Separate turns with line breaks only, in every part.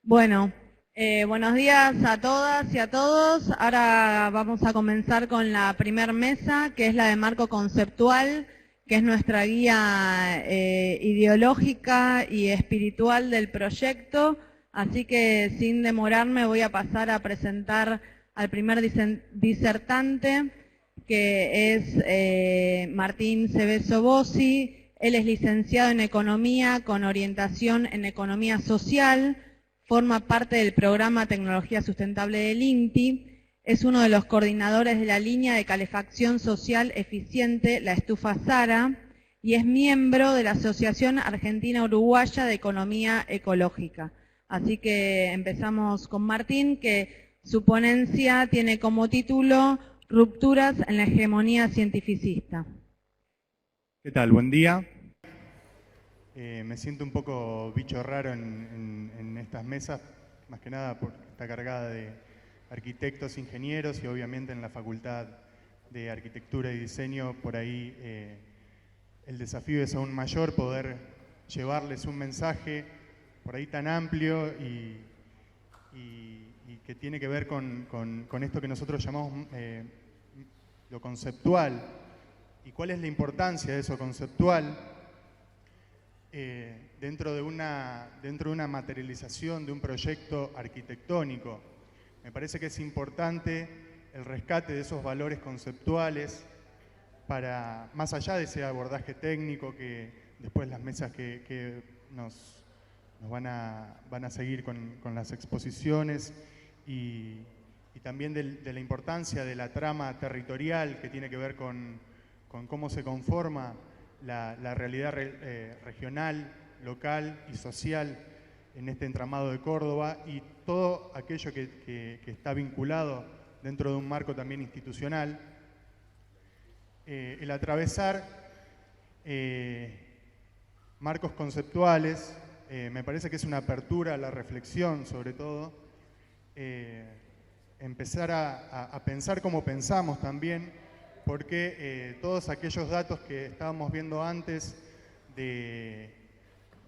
Bueno, buenos días a todas y a todos. Ahora vamos a comenzar con la primer mesa, que es la de marco conceptual, que es nuestra guía ideológica y espiritual del proyecto. Así que sin demorarme voy a pasar a presentar al primer disertante, que es Martín Cebeso Bossi. Él es licenciado en Economía con orientación en Economía Social. Forma parte del programa Tecnología Sustentable del INTI, es uno de los coordinadores de la línea de calefacción social eficiente, la estufa Sara, y es miembro de la Asociación Argentina-Uruguaya de Economía Ecológica. Así que empezamos con Martín, que su ponencia tiene como título Rupturas en la hegemonía cientificista.
¿Qué tal? Buen día. Me siento un poco bicho raro en estas mesas, más que nada porque está cargada de arquitectos, ingenieros y obviamente en la Facultad de Arquitectura y Diseño por ahí el desafío es aún mayor, poder llevarles un mensaje por ahí tan amplio y que tiene que ver con esto que nosotros llamamos lo conceptual. ¿Y cuál es la importancia de eso conceptual? Dentro de una materialización de un proyecto arquitectónico. Me parece que es importante el rescate de esos valores conceptuales para, más allá de ese abordaje técnico que después las mesas que nos van a seguir con las exposiciones y también de la importancia de la trama territorial que tiene que ver con cómo se conforma la realidad regional, local y social en este entramado de Córdoba y todo aquello que está vinculado dentro de un marco también institucional. El atravesar marcos conceptuales me parece que es una apertura a la reflexión, sobre todo, empezar a pensar como pensamos también, porque todos aquellos datos que estábamos viendo antes de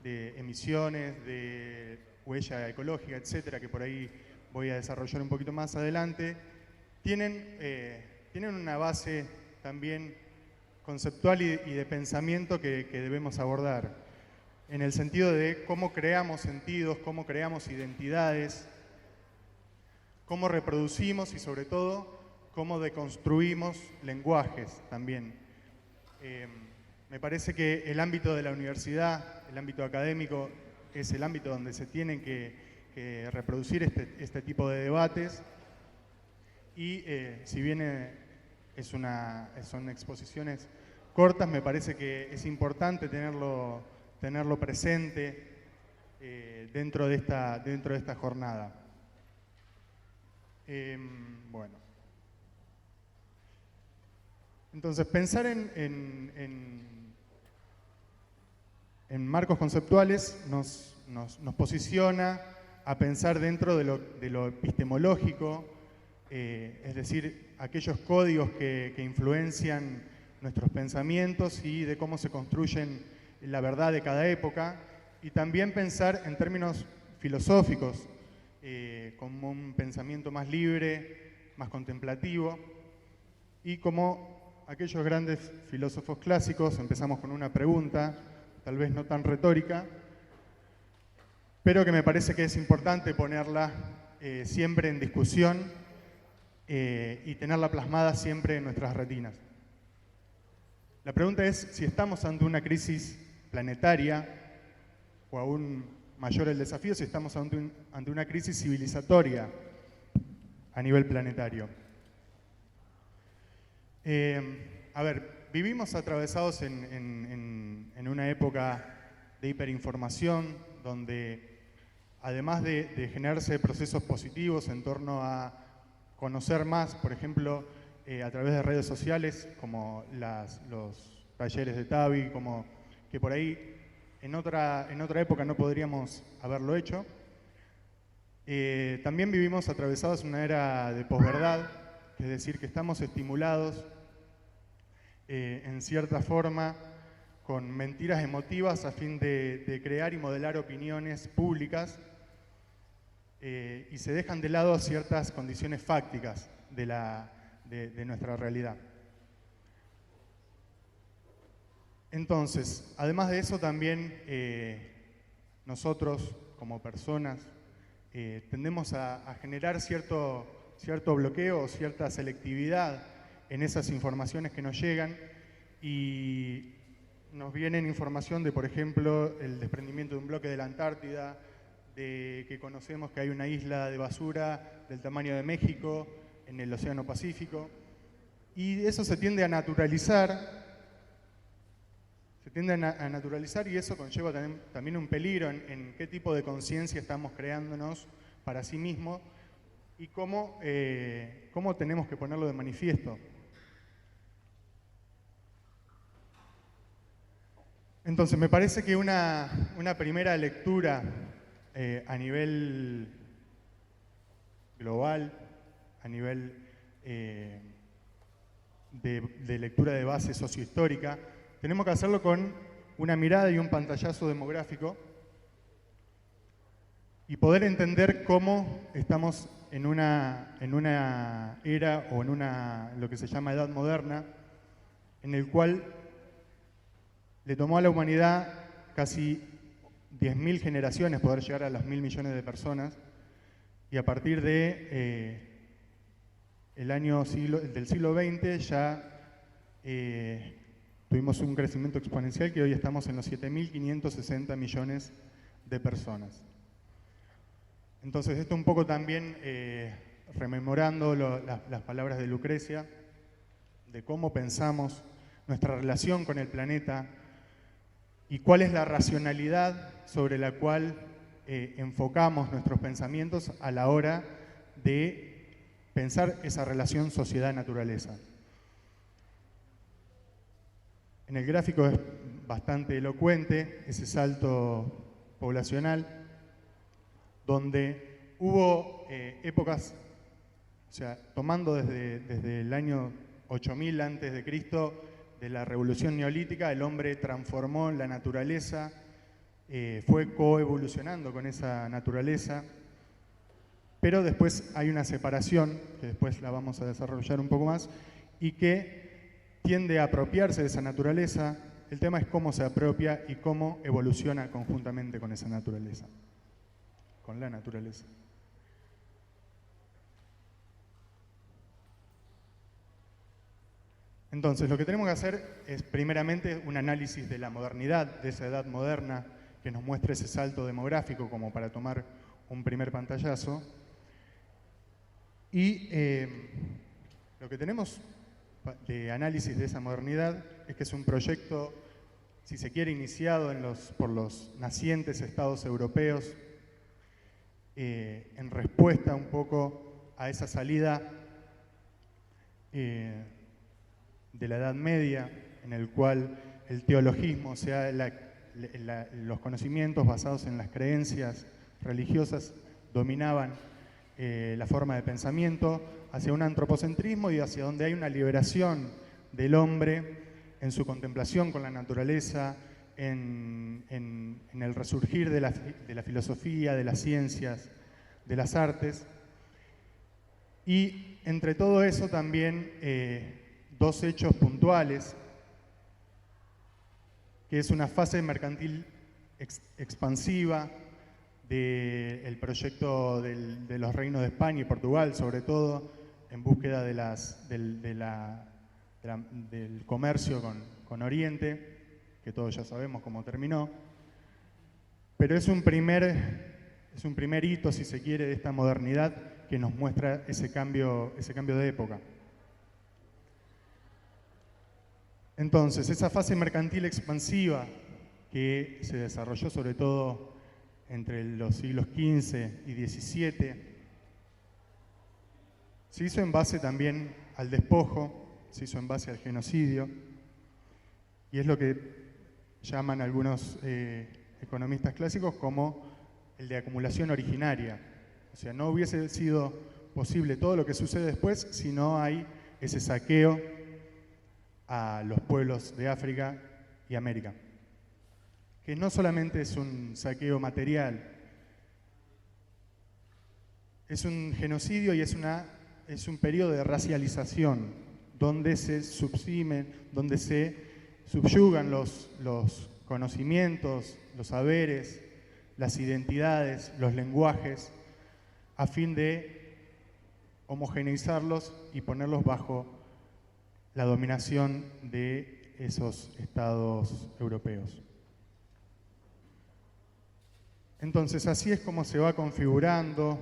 emisiones, de huella ecológica, etcétera, que por ahí voy a desarrollar un poquito más adelante, tienen una base también conceptual y de pensamiento que debemos abordar, en el sentido de cómo creamos sentidos, cómo creamos identidades, cómo reproducimos y sobre todo cómo deconstruimos lenguajes también. Me parece que el ámbito de la universidad, el ámbito académico, es el ámbito donde se tienen que reproducir este tipo de debates y si bien son exposiciones cortas, me parece que es importante tenerlo presente dentro de esta jornada. Bueno. Entonces, pensar en marcos conceptuales nos posiciona a pensar dentro de lo epistemológico, es decir, aquellos códigos que influencian nuestros pensamientos y de cómo se construyen la verdad de cada época, y también pensar en términos filosóficos, como un pensamiento más libre, más contemplativo, y como aquellos grandes filósofos clásicos, empezamos con una pregunta, tal vez no tan retórica, pero que me parece que es importante ponerla siempre en discusión y tenerla plasmada siempre en nuestras retinas. La pregunta es si estamos ante una crisis planetaria, o aún mayor el desafío, si estamos ante una crisis civilizatoria a nivel planetario. A ver, vivimos atravesados en una época de hiperinformación, donde además de generarse procesos positivos en torno a conocer más, por ejemplo, a través de redes sociales, como los talleres de TAVI, como que por ahí en otra época no podríamos haberlo hecho. También vivimos atravesados en una era de posverdad, es decir, que estamos estimulados en cierta forma con mentiras emotivas a fin de crear y modelar opiniones públicas y se dejan de lado ciertas condiciones fácticas de nuestra realidad. Entonces, además de eso también nosotros como personas tendemos a generar cierto bloqueo o cierta selectividad en esas informaciones que nos llegan, y nos viene información de, por ejemplo, el desprendimiento de un bloque de la Antártida, de que conocemos que hay una isla de basura del tamaño de México en el Océano Pacífico, y eso se tiende a naturalizar. Y eso conlleva también un peligro en qué tipo de conciencia estamos creándonos para sí mismos y cómo tenemos que ponerlo de manifiesto. Entonces, me parece que una primera lectura a nivel global, a nivel de lectura de base sociohistórica, tenemos que hacerlo con una mirada y un pantallazo demográfico y poder entender cómo estamos en una era o en lo que se llama edad moderna, en el cual le tomó a la humanidad casi 10.000 generaciones poder llegar a los 1.000 millones de personas, y a partir de del siglo XX ya tuvimos un crecimiento exponencial que hoy estamos en los 7.560 millones de personas. Entonces, esto un poco también rememorando las palabras de Lucrecia, de cómo pensamos nuestra relación con el planeta y cuál es la racionalidad sobre la cual enfocamos nuestros pensamientos a la hora de pensar esa relación sociedad-naturaleza. En el gráfico es bastante elocuente ese salto poblacional, donde hubo épocas, o sea, tomando desde el año 8000 antes de Cristo, de la revolución neolítica, el hombre transformó la naturaleza, fue coevolucionando con esa naturaleza, pero después hay una separación, que después la vamos a desarrollar un poco más, y que tiende a apropiarse de esa naturaleza. El tema es cómo se apropia y cómo evoluciona conjuntamente con esa naturaleza, con la naturaleza. Entonces, lo que tenemos que hacer es primeramente un análisis de la modernidad, de esa edad moderna, que nos muestre ese salto demográfico como para tomar un primer pantallazo. Y lo que tenemos de análisis de esa modernidad es que es un proyecto, si se quiere, iniciado por los nacientes estados europeos en respuesta un poco a esa salida de la Edad Media, en el cual el teologismo, o sea, los conocimientos basados en las creencias religiosas, dominaban la forma de pensamiento, hacia un antropocentrismo y hacia donde hay una liberación del hombre en su contemplación con la naturaleza, en el resurgir de la filosofía, de las ciencias, de las artes. Y entre todo eso también dos hechos puntuales, que es una fase mercantil expansiva del proyecto de los reinos de España y Portugal, sobre todo en búsqueda del comercio con Oriente, que todos ya sabemos cómo terminó, pero es un primer hito, si se quiere, de esta modernidad que nos muestra ese cambio de época. Entonces, esa fase mercantil expansiva que se desarrolló sobre todo entre los siglos XV y XVII, se hizo en base también al despojo, se hizo en base al genocidio, y es lo que llaman algunos economistas clásicos como el de acumulación originaria. O sea, no hubiese sido posible todo lo que sucede después si no hay ese saqueo a los pueblos de África y América, que no solamente es un saqueo material, Es un genocidio y es un periodo de racialización, donde se subsimen, donde se subyugan los conocimientos, los saberes, las identidades, los lenguajes, a fin de homogeneizarlos y ponerlos bajo la dominación de esos estados europeos. Entonces, así es como se va configurando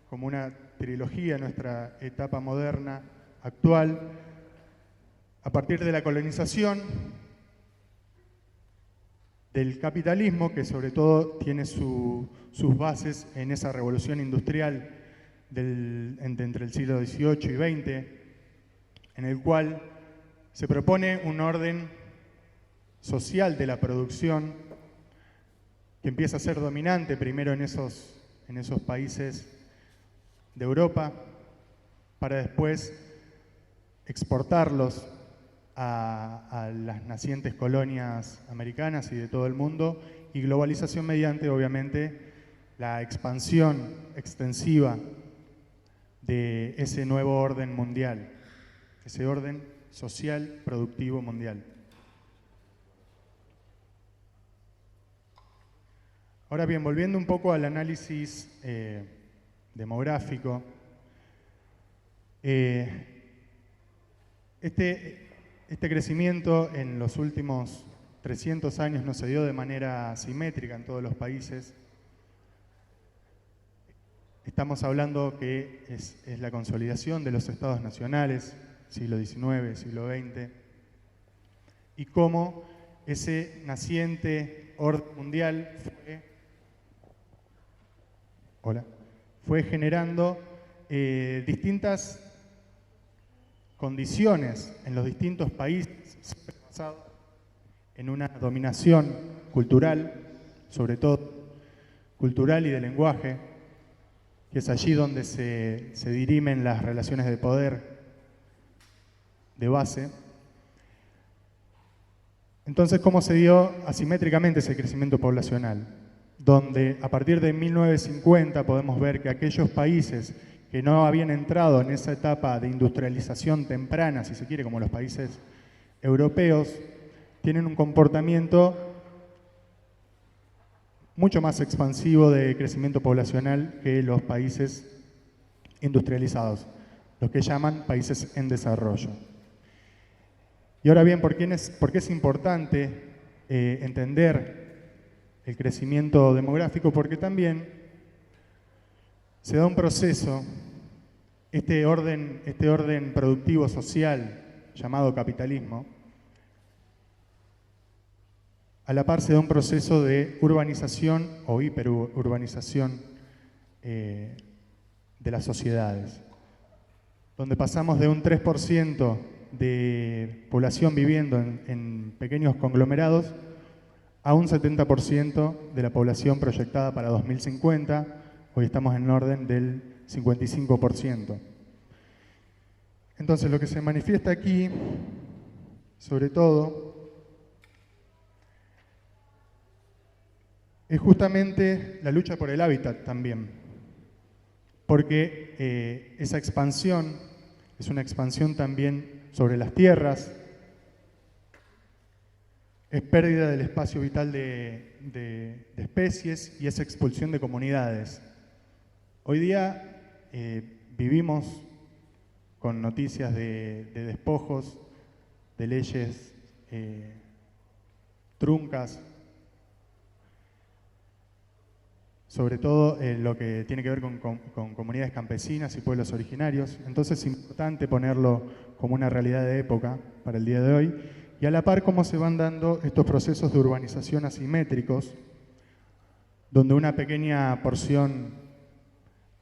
como una trilogía nuestra etapa moderna actual, a partir de la colonización, del capitalismo, que sobre todo tiene sus bases en esa revolución industrial entre el siglo XVIII y XX, en el cual se propone un orden social de la producción que empieza a ser dominante primero en esos países de Europa, para después exportarlos a las nacientes colonias americanas y de todo el mundo, y globalización mediante, obviamente, la expansión extensiva de ese nuevo orden mundial, ese orden social productivo mundial. Ahora bien, volviendo un poco al análisis demográfico, este crecimiento en los últimos 300 años no se dio de manera simétrica en todos los países. Estamos hablando que es la consolidación de los estados nacionales, siglo XIX, siglo XX, y cómo ese naciente orden mundial fue generando distintas condiciones en los distintos países, siempre basado en una dominación cultural, sobre todo cultural y de lenguaje, que es allí donde se dirimen las relaciones de poder de base. Entonces, ¿cómo se dio asimétricamente ese crecimiento poblacional? Donde a partir de 1950 podemos ver que aquellos países que no habían entrado en esa etapa de industrialización temprana, si se quiere, como los países europeos, tienen un comportamiento mucho más expansivo de crecimiento poblacional que los países industrializados, los que llaman países en desarrollo. Y ahora bien, ¿por qué es importante entender el crecimiento demográfico? Porque también se da un proceso, este orden productivo social llamado capitalismo, a la par se da un proceso de urbanización o hiperurbanización de las sociedades, donde pasamos de un 3% de población viviendo en pequeños conglomerados a un 70% de la población proyectada para 2050. Hoy estamos en el orden del 55%. Entonces, lo que se manifiesta aquí, sobre todo, es justamente la lucha por el hábitat también, porque esa expansión es una expansión también sobre las tierras, es pérdida del espacio vital de especies y es expulsión de comunidades. Hoy día vivimos con noticias de despojos, de leyes truncas, sobre todo lo que tiene que ver con comunidades campesinas y pueblos originarios. Entonces es importante ponerlo como una realidad de época para el día de hoy. Y a la par, cómo se van dando estos procesos de urbanización asimétricos, donde una pequeña porción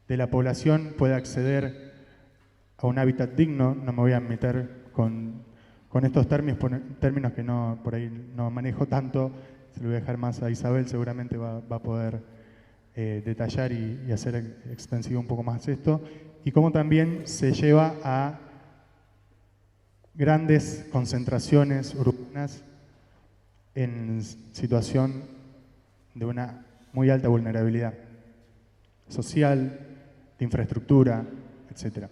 de la población puede acceder a un hábitat digno. No me voy a meter con estos términos que por ahí no manejo tanto, se lo voy a dejar más a Isabel, seguramente va a poder detallar y hacer extensivo un poco más esto, y cómo también se lleva a grandes concentraciones urbanas en situación de una muy alta vulnerabilidad social, de infraestructura, etc.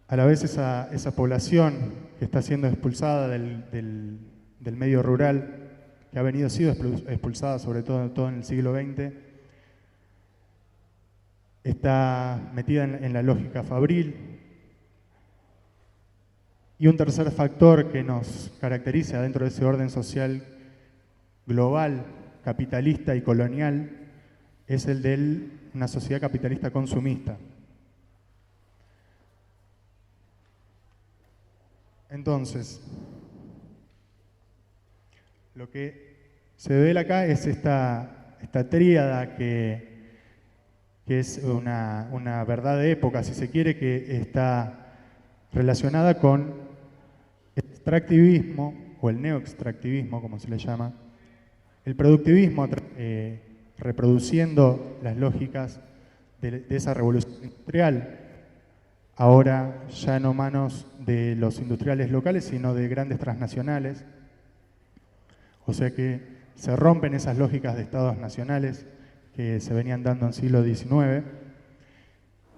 A la vez esa población que está siendo expulsada del medio rural, que ha sido expulsada sobre todo en el siglo XX, está metida en la lógica fabril. Y un tercer factor que nos caracteriza dentro de ese orden social global, capitalista y colonial, es el de una sociedad capitalista consumista. Entonces, lo que se ve acá es esta tríada que es una verdad de época, si se quiere, que está relacionada con el extractivismo, o el neoextractivismo, como se le llama, el productivismo, reproduciendo las lógicas de esa revolución industrial, ahora ya no manos de los industriales locales, sino de grandes transnacionales. O sea que se rompen esas lógicas de estados nacionales que se venían dando en el siglo XIX,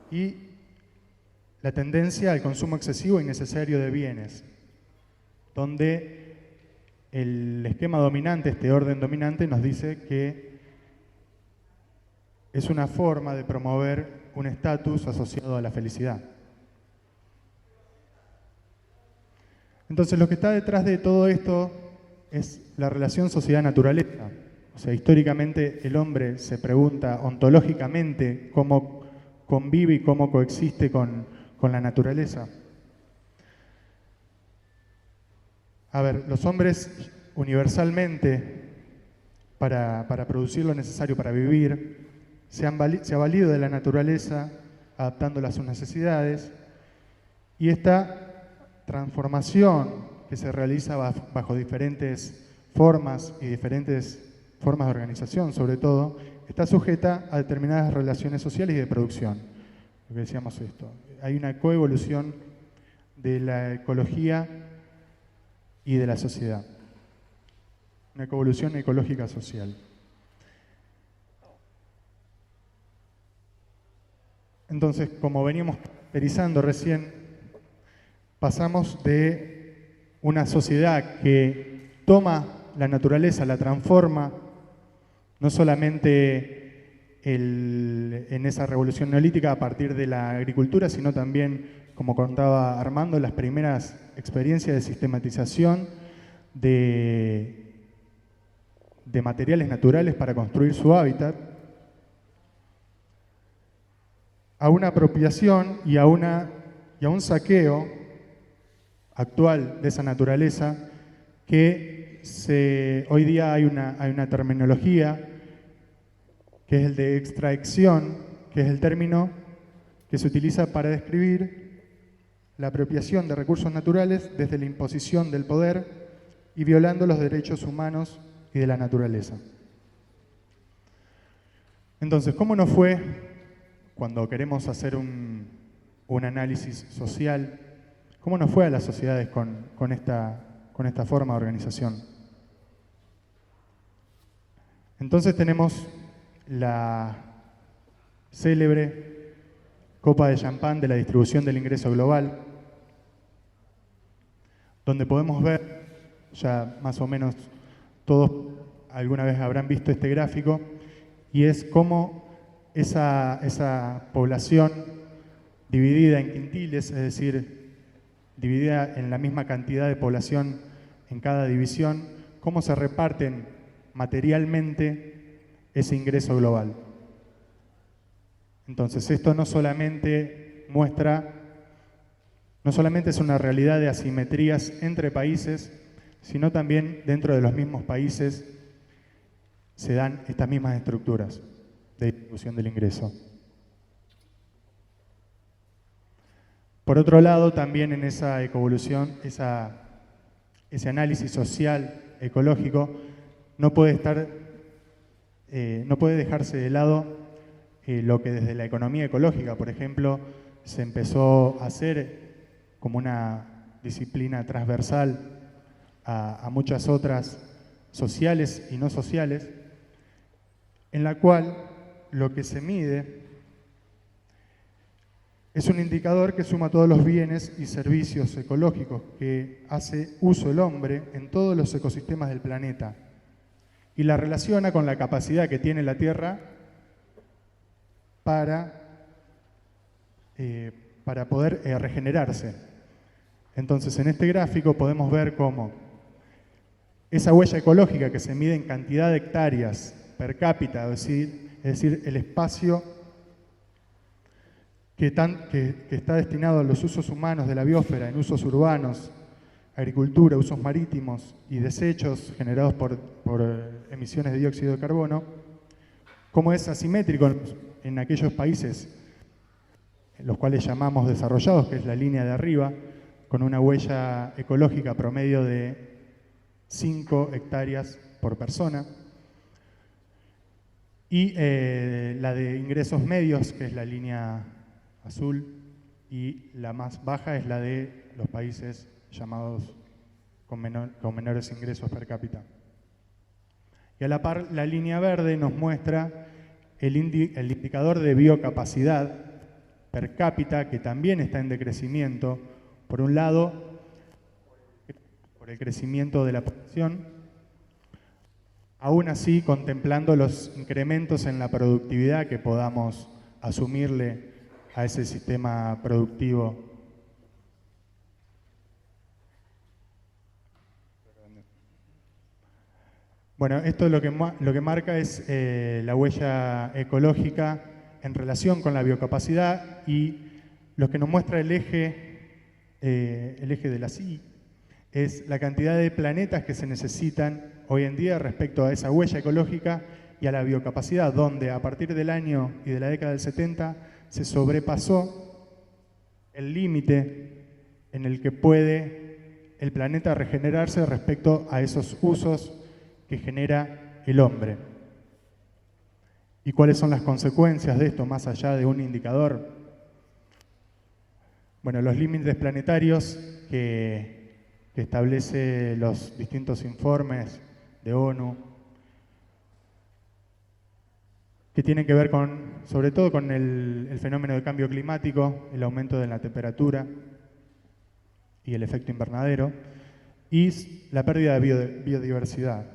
y la tendencia al consumo excesivo e innecesario de bienes, donde el esquema dominante, este orden dominante, nos dice que es una forma de promover un estatus asociado a la felicidad. Entonces, lo que está detrás de todo esto es la relación sociedad-naturaleza. O sea, históricamente el hombre se pregunta ontológicamente cómo convive y cómo coexiste con la naturaleza. A ver, los hombres universalmente, para producir lo necesario para vivir, se ha valido de la naturaleza, adaptándola a sus necesidades, y esta transformación que se realiza bajo diferentes formas y diferentes formas de organización, sobre todo, está sujeta a determinadas relaciones sociales y de producción. Lo que decíamos esto. Hay una coevolución de la ecología y de la sociedad. Una coevolución ecológica social. Entonces, como veníamos caracterizando recién, pasamos de una sociedad que toma la naturaleza, la transforma, no solamente en esa revolución neolítica a partir de la agricultura, sino también, como contaba Armando, las primeras experiencias de sistematización de materiales naturales para construir su hábitat, a una apropiación y a un saqueo actual de esa naturaleza que hoy día hay una terminología que es el de extracción, que es el término que se utiliza para describir la apropiación de recursos naturales desde la imposición del poder y violando los derechos humanos y de la naturaleza. Entonces, ¿cómo nos fue cuando queremos hacer un análisis social? ¿Cómo nos fue a las sociedades con esta forma de organización? Entonces tenemos la célebre copa de champán de la distribución del ingreso global, donde podemos ver, ya más o menos todos alguna vez habrán visto este gráfico, y es cómo esa población dividida en quintiles, es decir, dividida en la misma cantidad de población en cada división, cómo se reparten materialmente ese ingreso global. Entonces, esto no solamente es una realidad de asimetrías entre países, sino también dentro de los mismos países se dan estas mismas estructuras de distribución del ingreso. Por otro lado, también en esa ecoevolución, ese análisis social, ecológico, no puede dejarse de lado lo que desde la economía ecológica, por ejemplo, se empezó a hacer como una disciplina transversal a muchas otras sociales y no sociales, en la cual lo que se mide es un indicador que suma todos los bienes y servicios ecológicos que hace uso el hombre en todos los ecosistemas del planeta y la relaciona con la capacidad que tiene la Tierra para poder regenerarse. Entonces, en este gráfico podemos ver cómo esa huella ecológica que se mide en cantidad de hectáreas per cápita, es decir, el espacio que está destinado a los usos humanos de la biosfera en usos urbanos, agricultura, usos marítimos y desechos generados por emisiones de dióxido de carbono, cómo es asimétrico en aquellos países los cuales llamamos desarrollados, que es la línea de arriba, con una huella ecológica promedio de 5 hectáreas por persona, y la de ingresos medios, que es la línea azul, y la más baja es la de los países llamados con menores ingresos per cápita. Y a la par, la línea verde nos muestra el indicador de biocapacidad per cápita, que también está en decrecimiento, por un lado, por el crecimiento de la población, aún así contemplando los incrementos en la productividad que podamos asumirle a ese sistema productivo. Bueno, esto lo que marca es la huella ecológica en relación con la biocapacidad, y lo que nos muestra el eje de la Y es la cantidad de planetas que se necesitan hoy en día respecto a esa huella ecológica y a la biocapacidad, donde a partir del año y de la década del 70 se sobrepasó el límite en el que puede el planeta regenerarse respecto a esos usos que genera el hombre. ¿Y cuáles son las consecuencias de esto, más allá de un indicador? Bueno, los límites planetarios que establece los distintos informes de ONU, que tienen que ver sobre todo con el fenómeno del cambio climático, el aumento de la temperatura y el efecto invernadero, y la pérdida de biodiversidad.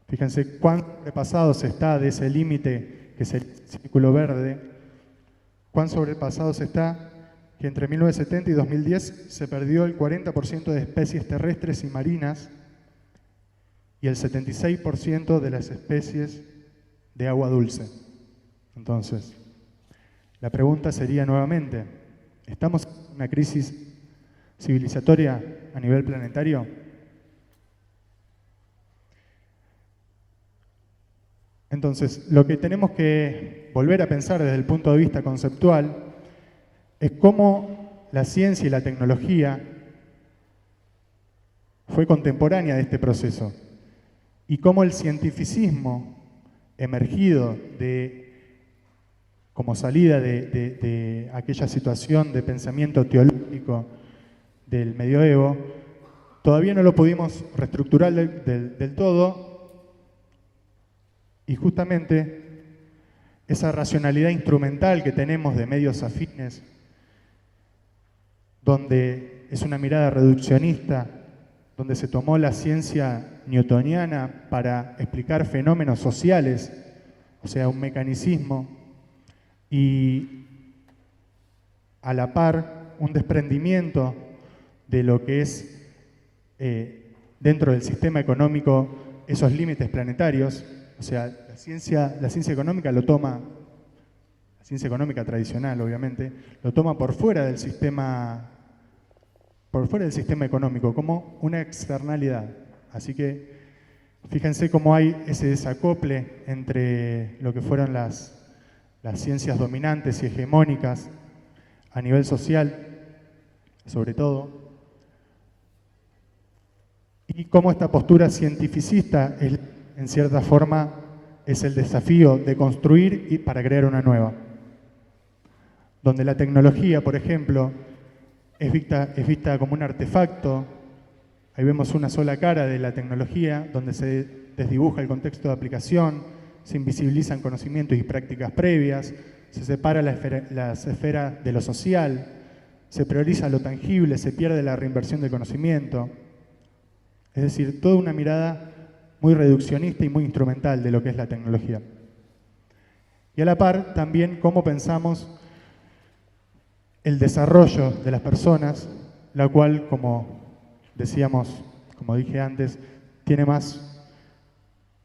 Fíjense cuán sobrepasados está de ese límite, que es el círculo verde, cuán sobrepasados está que entre 1970 y 2010 se perdió el 40% de especies terrestres y marinas y el 76% de las especies de agua dulce. Entonces, la pregunta sería nuevamente, ¿estamos en una crisis civilizatoria a nivel planetario? Entonces, lo que tenemos que volver a pensar desde el punto de vista conceptual es cómo la ciencia y la tecnología fue contemporánea de este proceso y cómo el cientificismo emergido como salida de aquella situación de pensamiento teológico del medioevo, todavía no lo pudimos reestructurar del todo. Y justamente esa racionalidad instrumental que tenemos de medios afines, donde es una mirada reduccionista, donde se tomó la ciencia newtoniana para explicar fenómenos sociales, o sea, un mecanicismo, y a la par un desprendimiento de lo que es dentro del sistema económico esos límites planetarios. O sea, la ciencia económica lo toma, la ciencia económica tradicional obviamente, lo toma por fuera del sistema económico, como una externalidad. Así que fíjense cómo hay ese desacople entre lo que fueron las ciencias dominantes y hegemónicas a nivel social, sobre todo, y cómo esta postura cientificista es, en cierta forma, es el desafío de construir y para crear una nueva. Donde la tecnología, por ejemplo, es vista como un artefacto. Ahí vemos una sola cara de la tecnología, donde se desdibuja el contexto de aplicación, se invisibilizan conocimientos y prácticas previas, se separa la esfera de lo social, se prioriza lo tangible, se pierde la reinversión del conocimiento. Es decir, toda una mirada muy reduccionista y muy instrumental de lo que es la tecnología. Y a la par, también cómo pensamos el desarrollo de las personas, la cual, como decíamos, como dije antes, tiene más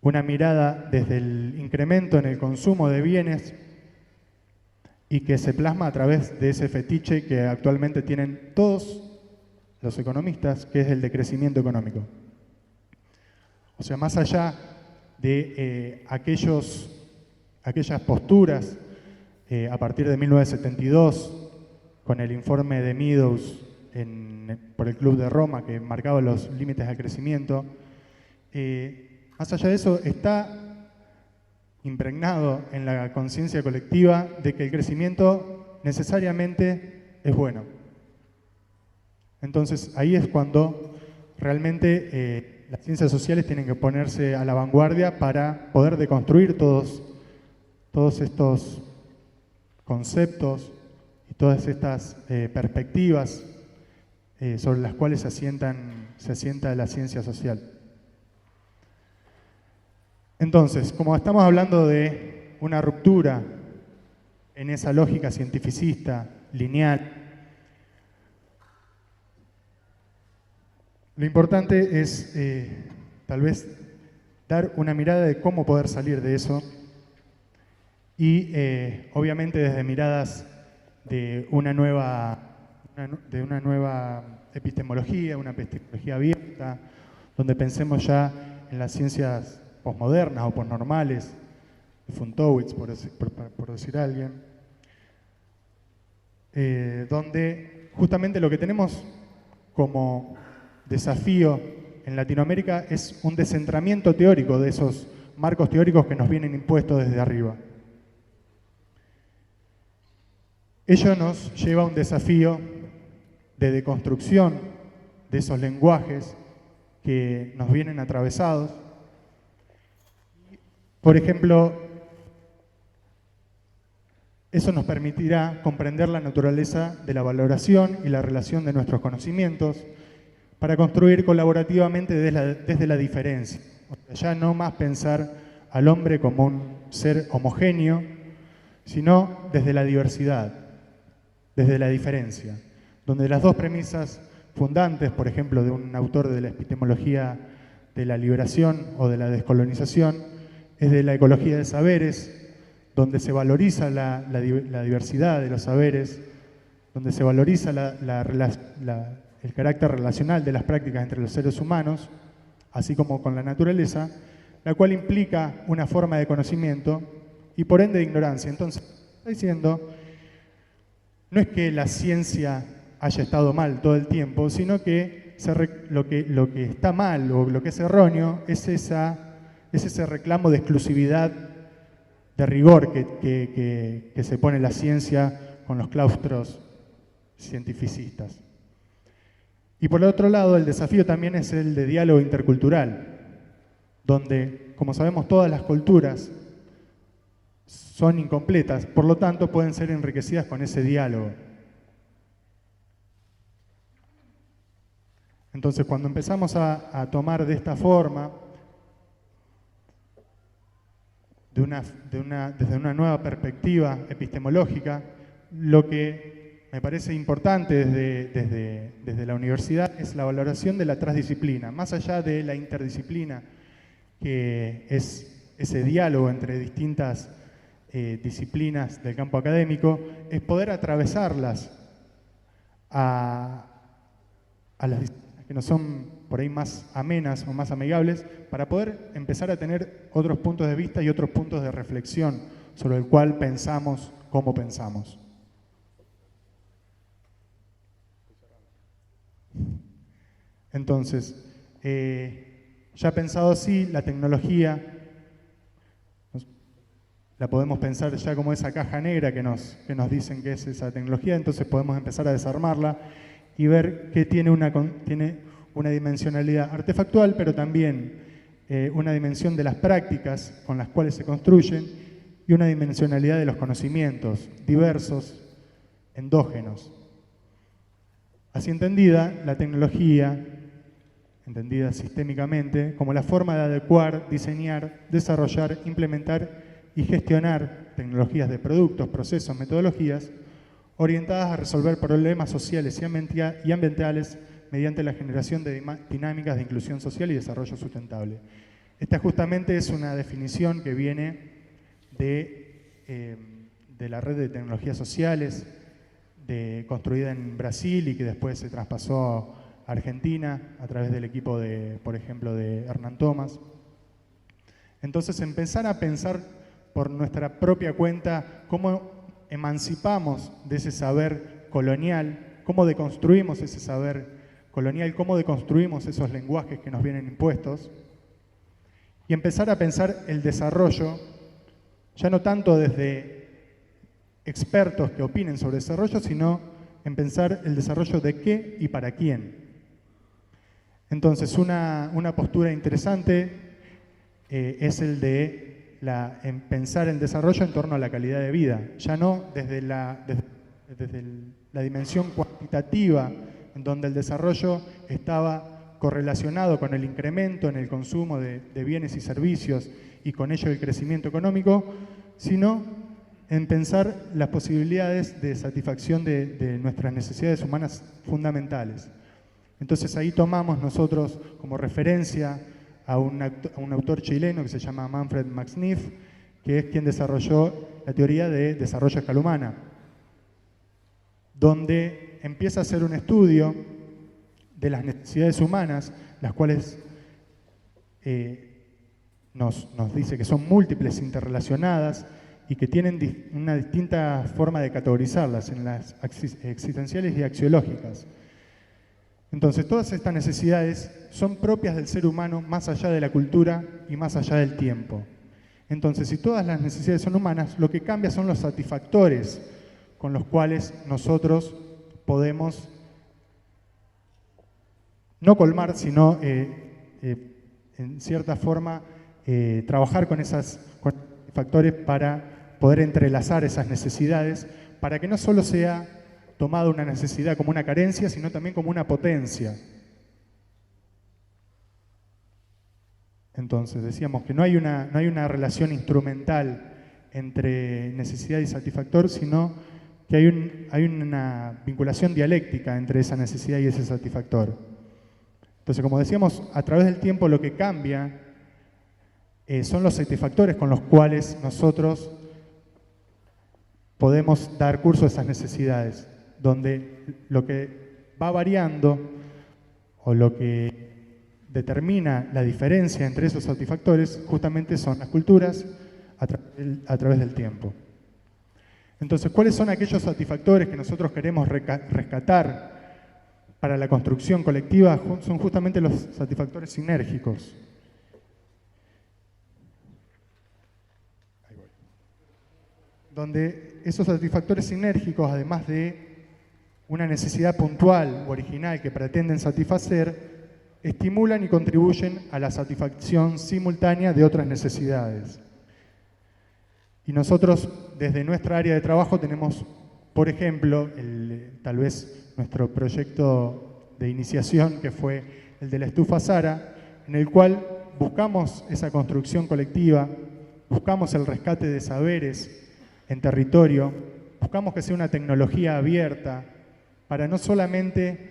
una mirada desde el incremento en el consumo de bienes y que se plasma a través de ese fetiche que actualmente tienen todos los economistas, que es el de crecimiento económico. O sea, más allá de aquellas posturas a partir de 1972, con el informe de Meadows por el Club de Roma, que marcaba los límites al crecimiento, más allá de eso está impregnado en la conciencia colectiva de que el crecimiento necesariamente es bueno. Entonces, ahí es cuando realmente las ciencias sociales tienen que ponerse a la vanguardia para poder deconstruir todos estos conceptos y todas estas perspectivas sobre las cuales se asienta la ciencia social. Entonces, como estamos hablando de una ruptura en esa lógica cientificista, lineal, lo importante es tal vez dar una mirada de cómo poder salir de eso y obviamente desde miradas de una nueva epistemología, una epistemología abierta, donde pensemos ya en las ciencias posmodernas o posnormales, de Fontowitz, por decir alguien, donde justamente lo que tenemos como desafío en Latinoamérica es un descentramiento teórico de esos marcos teóricos que nos vienen impuestos desde arriba. Ello nos lleva a un desafío de deconstrucción de esos lenguajes que nos vienen atravesados. Por ejemplo, eso nos permitirá comprender la naturaleza de la valoración y la relación de nuestros conocimientos para construir colaborativamente desde la diferencia. O sea, ya no más pensar al hombre como un ser homogéneo, sino desde la diversidad, desde la diferencia, donde las dos premisas fundantes, por ejemplo, de un autor de la epistemología de la liberación o de la descolonización, es de la ecología de saberes, donde se valoriza la diversidad de los saberes, donde se valoriza el carácter relacional de las prácticas entre los seres humanos, así como con la naturaleza, la cual implica una forma de conocimiento y por ende de ignorancia. Entonces, está diciendo, no es que la ciencia haya estado mal todo el tiempo, sino que lo que está mal o lo que es erróneo es ese reclamo de exclusividad, de rigor que se pone la ciencia con los claustros cientificistas. Y por el otro lado, el desafío también es el de diálogo intercultural, donde, como sabemos, todas las culturas son incompletas, por lo tanto pueden ser enriquecidas con ese diálogo. Entonces, cuando empezamos a tomar de esta forma, desde una nueva perspectiva epistemológica, lo que me parece importante desde la universidad es la valoración de la transdisciplina, más allá de la interdisciplina, que es ese diálogo entre distintas disciplinas del campo académico, es poder atravesarlas a las disciplinas que no son por ahí más amenas o más amigables, para poder empezar a tener otros puntos de vista y otros puntos de reflexión sobre el cual pensamos cómo pensamos. Entonces, ya pensado así, la tecnología la podemos pensar ya como esa caja negra que nos dicen que es esa tecnología, entonces podemos empezar a desarmarla y ver que tiene una dimensionalidad artefactual, pero también una dimensión de las prácticas con las cuales se construyen y una dimensionalidad de los conocimientos, diversos, endógenos. Así entendida, la tecnología, entendida sistémicamente, como la forma de adecuar, diseñar, desarrollar, implementar y gestionar tecnologías de productos, procesos, metodologías, orientadas a resolver problemas sociales y ambientales mediante la generación de dinámicas de inclusión social y desarrollo sustentable. Esta justamente es una definición que viene de la red de tecnologías sociales construida en Brasil y que después se traspasó a Argentina a través del equipo, por ejemplo, de Hernán Thomas. Entonces, empezar a pensar por nuestra propia cuenta cómo emancipamos de ese saber colonial, cómo deconstruimos ese saber colonial, cómo deconstruimos esos lenguajes que nos vienen impuestos, y empezar a pensar el desarrollo, ya no tanto desde expertos que opinen sobre desarrollo, sino en pensar el desarrollo de qué y para quién. Entonces, una postura interesante es el de pensar el desarrollo en torno a la calidad de vida, ya no desde la dimensión cuantitativa, en donde el desarrollo estaba correlacionado con el incremento en el consumo de bienes y servicios y con ello el crecimiento económico, sino en pensar las posibilidades de satisfacción de nuestras necesidades humanas fundamentales. Entonces ahí tomamos nosotros como referencia a un autor chileno que se llama Manfred Max Neef, que es quien desarrolló la teoría de desarrollo a escala humana, donde empieza a hacer un estudio de las necesidades humanas, las cuales nos dice que son múltiples, interrelacionadas, y que tienen una distinta forma de categorizarlas en las existenciales y axiológicas. Entonces, todas estas necesidades son propias del ser humano más allá de la cultura y más allá del tiempo. Entonces, si todas las necesidades son humanas, lo que cambia son los satisfactores con los cuales nosotros podemos no colmar, sino en cierta forma trabajar con esos factores para poder entrelazar esas necesidades, para que no solo sea tomada una necesidad como una carencia, sino también como una potencia. Entonces, decíamos que no hay una relación instrumental entre necesidad y satisfactor, sino que hay una vinculación dialéctica entre esa necesidad y ese satisfactor. Entonces, como decíamos, a través del tiempo lo que cambia son los satisfactores con los cuales nosotros podemos dar curso a esas necesidades, donde lo que va variando o lo que determina la diferencia entre esos satisfactores justamente son las culturas a través del tiempo. Entonces, ¿cuáles son aquellos satisfactores que nosotros queremos rescatar para la construcción colectiva? Son justamente los satisfactores sinérgicos. Donde esos satisfactores sinérgicos, además de una necesidad puntual o original que pretenden satisfacer, estimulan y contribuyen a la satisfacción simultánea de otras necesidades. Y nosotros, desde nuestra área de trabajo, tenemos, por ejemplo, tal vez nuestro proyecto de iniciación, que fue el de la estufa Sara, en el cual buscamos esa construcción colectiva, buscamos el rescate de saberes en territorio, buscamos que sea una tecnología abierta para no solamente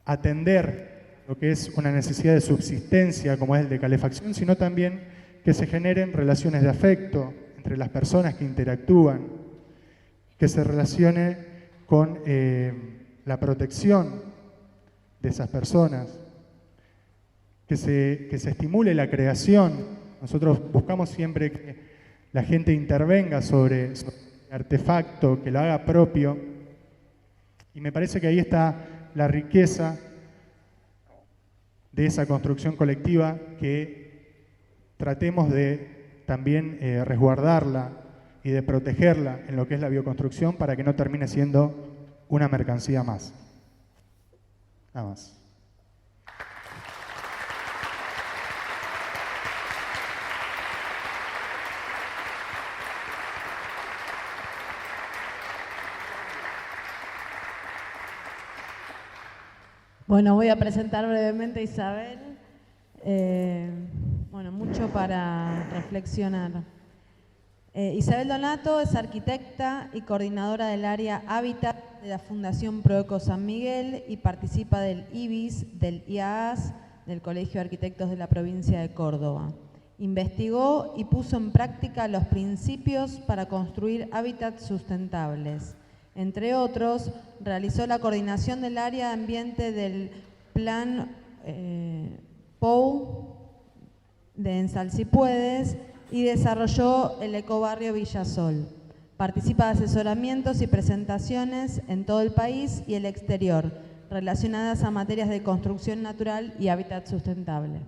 atender lo que es una necesidad de subsistencia, como es el de calefacción, sino también que se generen relaciones de afecto entre las personas que interactúan, que se relacione con la protección de esas personas, que se estimule la creación. Nosotros buscamos siempre que la gente intervenga sobre el artefacto, que lo haga propio, y me parece que ahí está la riqueza de esa construcción colectiva, que tratemos de también resguardarla y de protegerla en lo que es la bioconstrucción para que no termine siendo una mercancía más. Nada más.
Bueno, voy a presentar brevemente a Isabel. Bueno, mucho para reflexionar. Isabel Donato es arquitecta y coordinadora del área Hábitat de la Fundación Proeco San Miguel y participa del IBIS, del IAAS, del Colegio de Arquitectos de la provincia de Córdoba. Investigó y puso en práctica los principios para construir hábitats sustentables. Entre otros, realizó la coordinación del área de ambiente del Plan POU de En Si Puedes y desarrolló el ecobarrio Villasol. Participa de asesoramientos y presentaciones en todo el país y el exterior, relacionadas a materias de construcción natural y hábitat sustentable.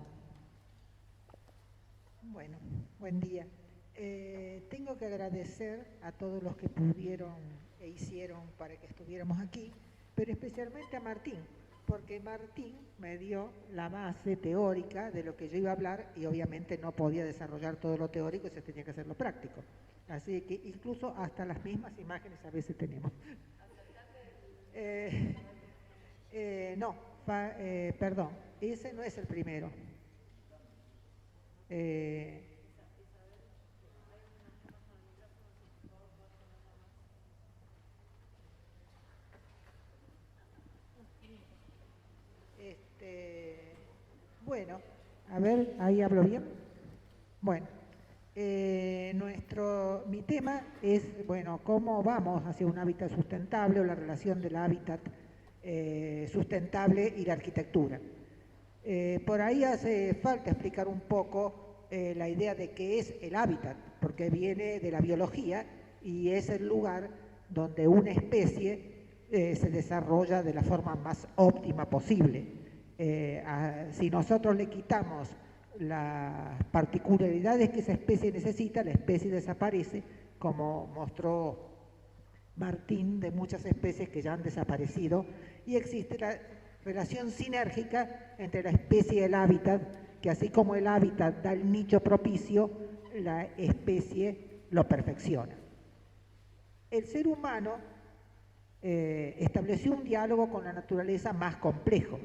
Bueno, buen día. Tengo que agradecer a todos los que pudieron e hicieron para que estuviéramos aquí, pero especialmente a Martín, porque Martín me dio la base teórica de lo que yo iba a hablar y obviamente no podía desarrollar todo lo teórico y se tenía que hacer lo práctico. Así que incluso hasta las mismas imágenes a veces tenemos. Perdón, ese no es el primero. Bueno, a ver, ahí hablo bien. Bueno, mi tema es, bueno, cómo vamos hacia un hábitat sustentable o la relación del hábitat sustentable y la arquitectura. Por ahí hace falta explicar un poco la idea de qué es el hábitat, porque viene de la biología y es el lugar donde una especie se desarrolla de la forma más óptima posible. Si nosotros le quitamos las particularidades que esa especie necesita, la especie desaparece, como mostró Martín, de muchas especies que ya han desaparecido, y existe la relación sinérgica entre la especie y el hábitat, que así como el hábitat da el nicho propicio, la especie lo perfecciona. El ser humano estableció un diálogo con la naturaleza más complejo,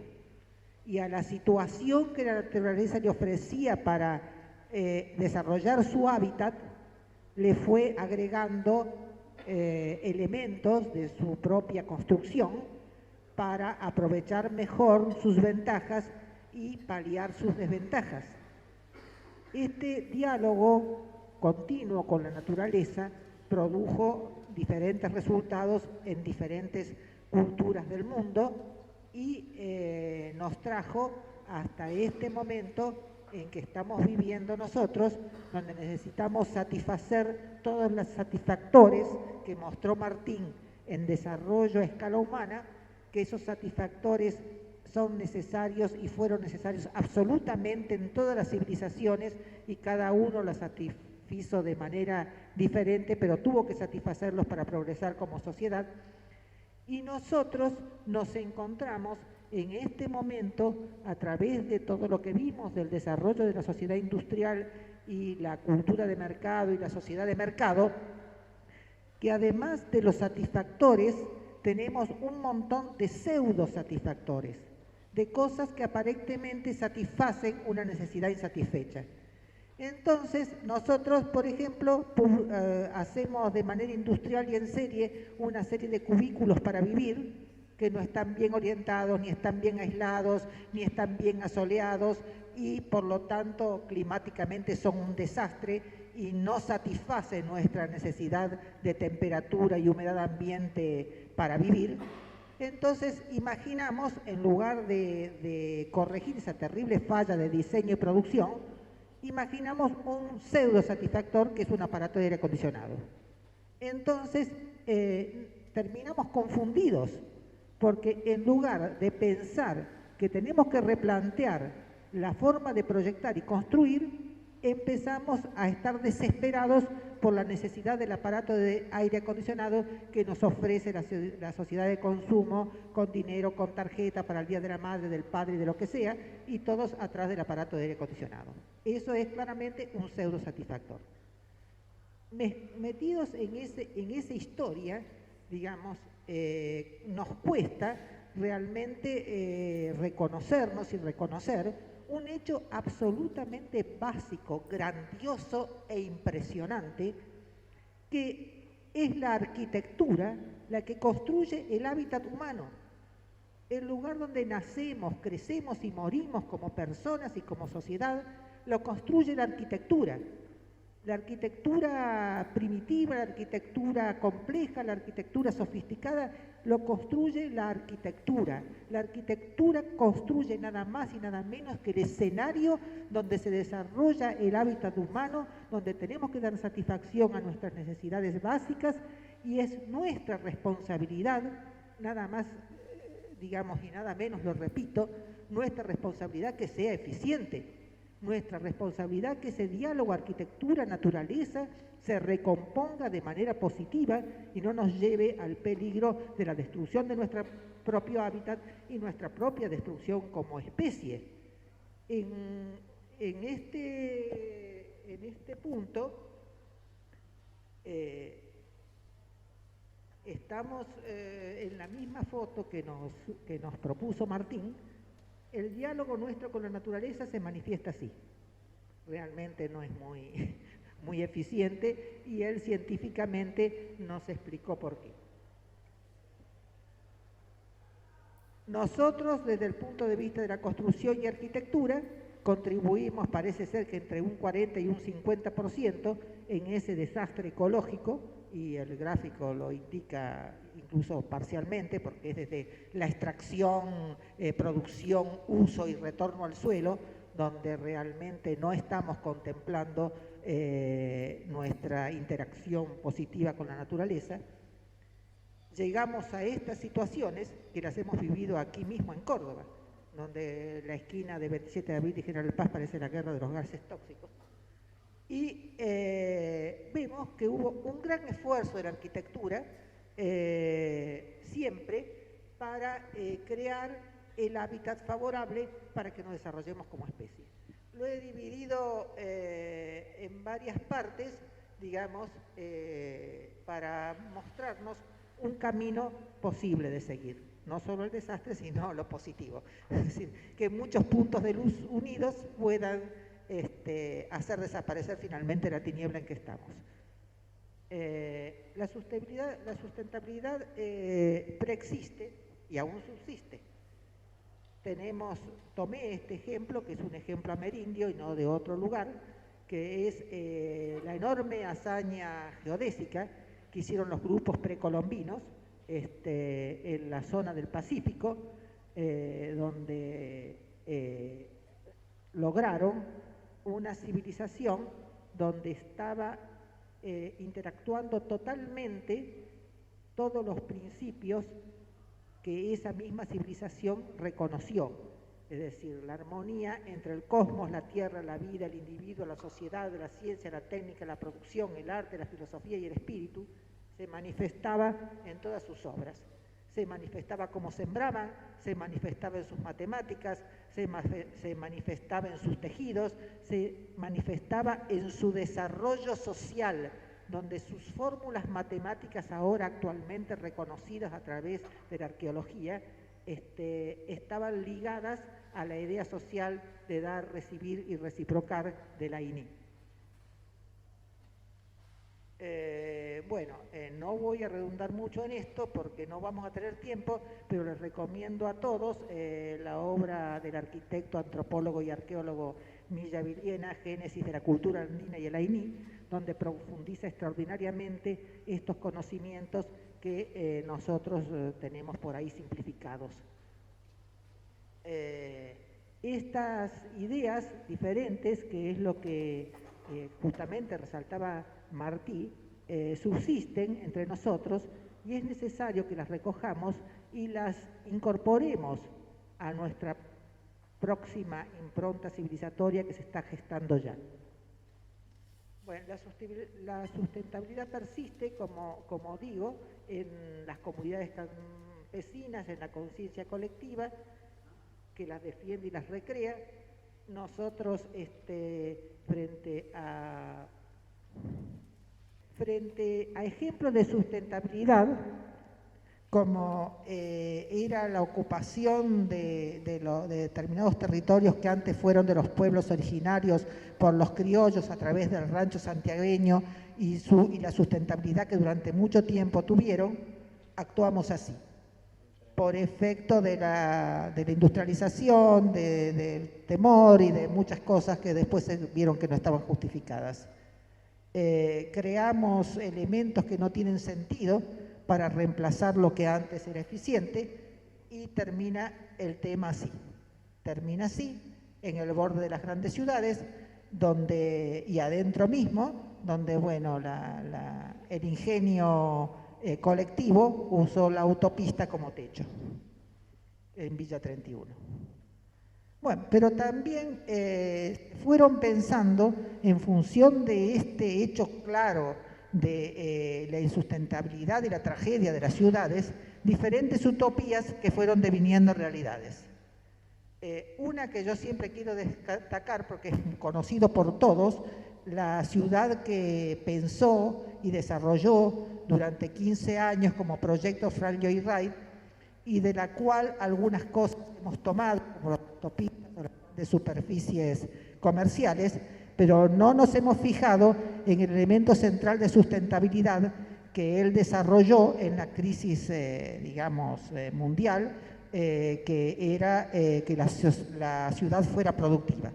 y a la situación que la naturaleza le ofrecía para desarrollar su hábitat, le fue agregando elementos de su propia construcción para aprovechar mejor sus ventajas y paliar sus desventajas. Este diálogo continuo con la naturaleza produjo diferentes resultados en diferentes culturas del mundo y nos trajo hasta este momento en que estamos viviendo nosotros, donde necesitamos satisfacer todos los satisfactores que mostró Martín en desarrollo a escala humana, que esos satisfactores son necesarios y fueron necesarios absolutamente en todas las civilizaciones y cada uno los satisfizo de manera diferente, pero tuvo que satisfacerlos para progresar como sociedad. Y nosotros nos encontramos en este momento, a través de todo lo que vimos del desarrollo de la sociedad industrial y la cultura de mercado y la sociedad de mercado, que además de los satisfactores, tenemos un montón de pseudo satisfactores, de cosas que aparentemente satisfacen una necesidad insatisfecha. Entonces, nosotros, por ejemplo, hacemos de manera industrial y en serie una serie de cubículos para vivir que no están bien orientados, ni están bien aislados, ni están bien asoleados y por lo tanto climáticamente son un desastre y no satisfacen nuestra necesidad de temperatura y humedad ambiente para vivir. Entonces imaginamos, en lugar de corregir esa terrible falla de diseño y producción, imaginamos un pseudo satisfactor que es un aparato de aire acondicionado. Entonces terminamos confundidos, porque en lugar de pensar que tenemos que replantear la forma de proyectar y construir, empezamos a estar desesperados por la necesidad del aparato de aire acondicionado que nos ofrece la sociedad de consumo, con dinero, con tarjeta para el Día de la Madre, del Padre y de lo que sea, y todos atrás del aparato de aire acondicionado. Eso es claramente un pseudo satisfactor. Metidos en esa historia, digamos, nos cuesta realmente reconocernos y reconocer un hecho absolutamente básico, grandioso e impresionante, que es la arquitectura la que construye el hábitat humano, el lugar donde nacemos, crecemos y morimos como personas y como sociedad, lo construye la arquitectura. La arquitectura primitiva, la arquitectura compleja, la arquitectura sofisticada, lo construye la arquitectura. La arquitectura construye nada más y nada menos que el escenario donde se desarrolla el hábitat humano, donde tenemos que dar satisfacción a nuestras necesidades básicas, y es nuestra responsabilidad, nada más, digamos, y nada menos, lo repito, nuestra responsabilidad que sea eficiente. Nuestra responsabilidad que ese diálogo arquitectura-naturaleza se recomponga de manera positiva y no nos lleve al peligro de la destrucción de nuestro propio hábitat y nuestra propia destrucción como especie. En este punto estamos en la misma foto que nos propuso Martín. El diálogo nuestro con la naturaleza se manifiesta así. Realmente no es muy eficiente, y él científicamente nos explicó por qué. Nosotros, desde el punto de vista de la construcción y arquitectura, contribuimos, parece ser que entre un 40 y un 50% en ese desastre ecológico, y el gráfico lo indica incluso parcialmente, porque es desde la extracción, producción, uso y retorno al suelo, donde realmente no estamos contemplando nuestra interacción positiva con la naturaleza. Llegamos a estas situaciones que las hemos vivido aquí mismo en Córdoba, donde la esquina de 27 de abril y General Paz parece la guerra de los gases tóxicos. Y vemos que hubo un gran esfuerzo de la arquitectura siempre para crear el hábitat favorable para que nos desarrollemos como especie. Lo he dividido en varias partes, digamos, para mostrarnos un camino posible de seguir. No solo el desastre, sino lo positivo. Es decir, que muchos puntos de luz unidos puedan hacer desaparecer finalmente la tiniebla en que estamos. La sustentabilidad preexiste y aún subsiste. Tomé este ejemplo, que es un ejemplo amerindio y no de otro lugar, que es la enorme hazaña geodésica que hicieron los grupos precolombinos en la zona del Pacífico, donde lograron una civilización donde estaba interactuando totalmente todos los principios que esa misma civilización reconoció, es decir, la armonía entre el cosmos, la tierra, la vida, el individuo, la sociedad, la ciencia, la técnica, la producción, el arte, la filosofía y el espíritu, se manifestaba en todas sus obras. Se manifestaba como sembraban, se manifestaba en sus matemáticas, se manifestaba en sus tejidos, se manifestaba en su desarrollo social, donde sus fórmulas matemáticas ahora actualmente reconocidas a través de la arqueología estaban ligadas a la idea social de dar, recibir y reciprocar de la INI. No voy a redundar mucho en esto porque no vamos a tener tiempo, pero les recomiendo a todos la obra del arquitecto, antropólogo y arqueólogo Milla Villena, Génesis de la cultura andina y el AINI, donde profundiza extraordinariamente estos conocimientos que nosotros tenemos por ahí simplificados. Estas ideas diferentes, que es lo que justamente resaltaba Martí, subsisten entre nosotros, y es necesario que las recojamos y las incorporemos a nuestra próxima impronta civilizatoria que se está gestando ya. Bueno, la sustentabilidad persiste, como digo, en las comunidades campesinas, en la conciencia colectiva, que las defiende y las recrea. Nosotros, frente a ejemplos de sustentabilidad, como era la ocupación de determinados territorios que antes fueron de los pueblos originarios por los criollos a través del rancho santiagueño y la sustentabilidad que durante mucho tiempo tuvieron, actuamos así, por efecto de la industrialización, del temor y de muchas cosas que después se vieron que no estaban justificadas. Creamos elementos que no tienen sentido para reemplazar lo que antes era eficiente y termina el tema así. Termina así, en el borde de las grandes ciudades, y adentro mismo, donde bueno, el ingenio colectivo usó la autopista como techo, en Villa 31. Bueno, pero también fueron pensando, en función de este hecho claro de la insustentabilidad y la tragedia de las ciudades, diferentes utopías que fueron deviniendo realidades. Una que yo siempre quiero destacar, porque es conocido por todos, la ciudad que pensó y desarrolló durante 15 años como proyecto Frank Lloyd Wright, y de la cual algunas cosas hemos tomado, como las autopistas de superficies comerciales, pero no nos hemos fijado en el elemento central de sustentabilidad que él desarrolló en la crisis, mundial, que era que la ciudad fuera productiva.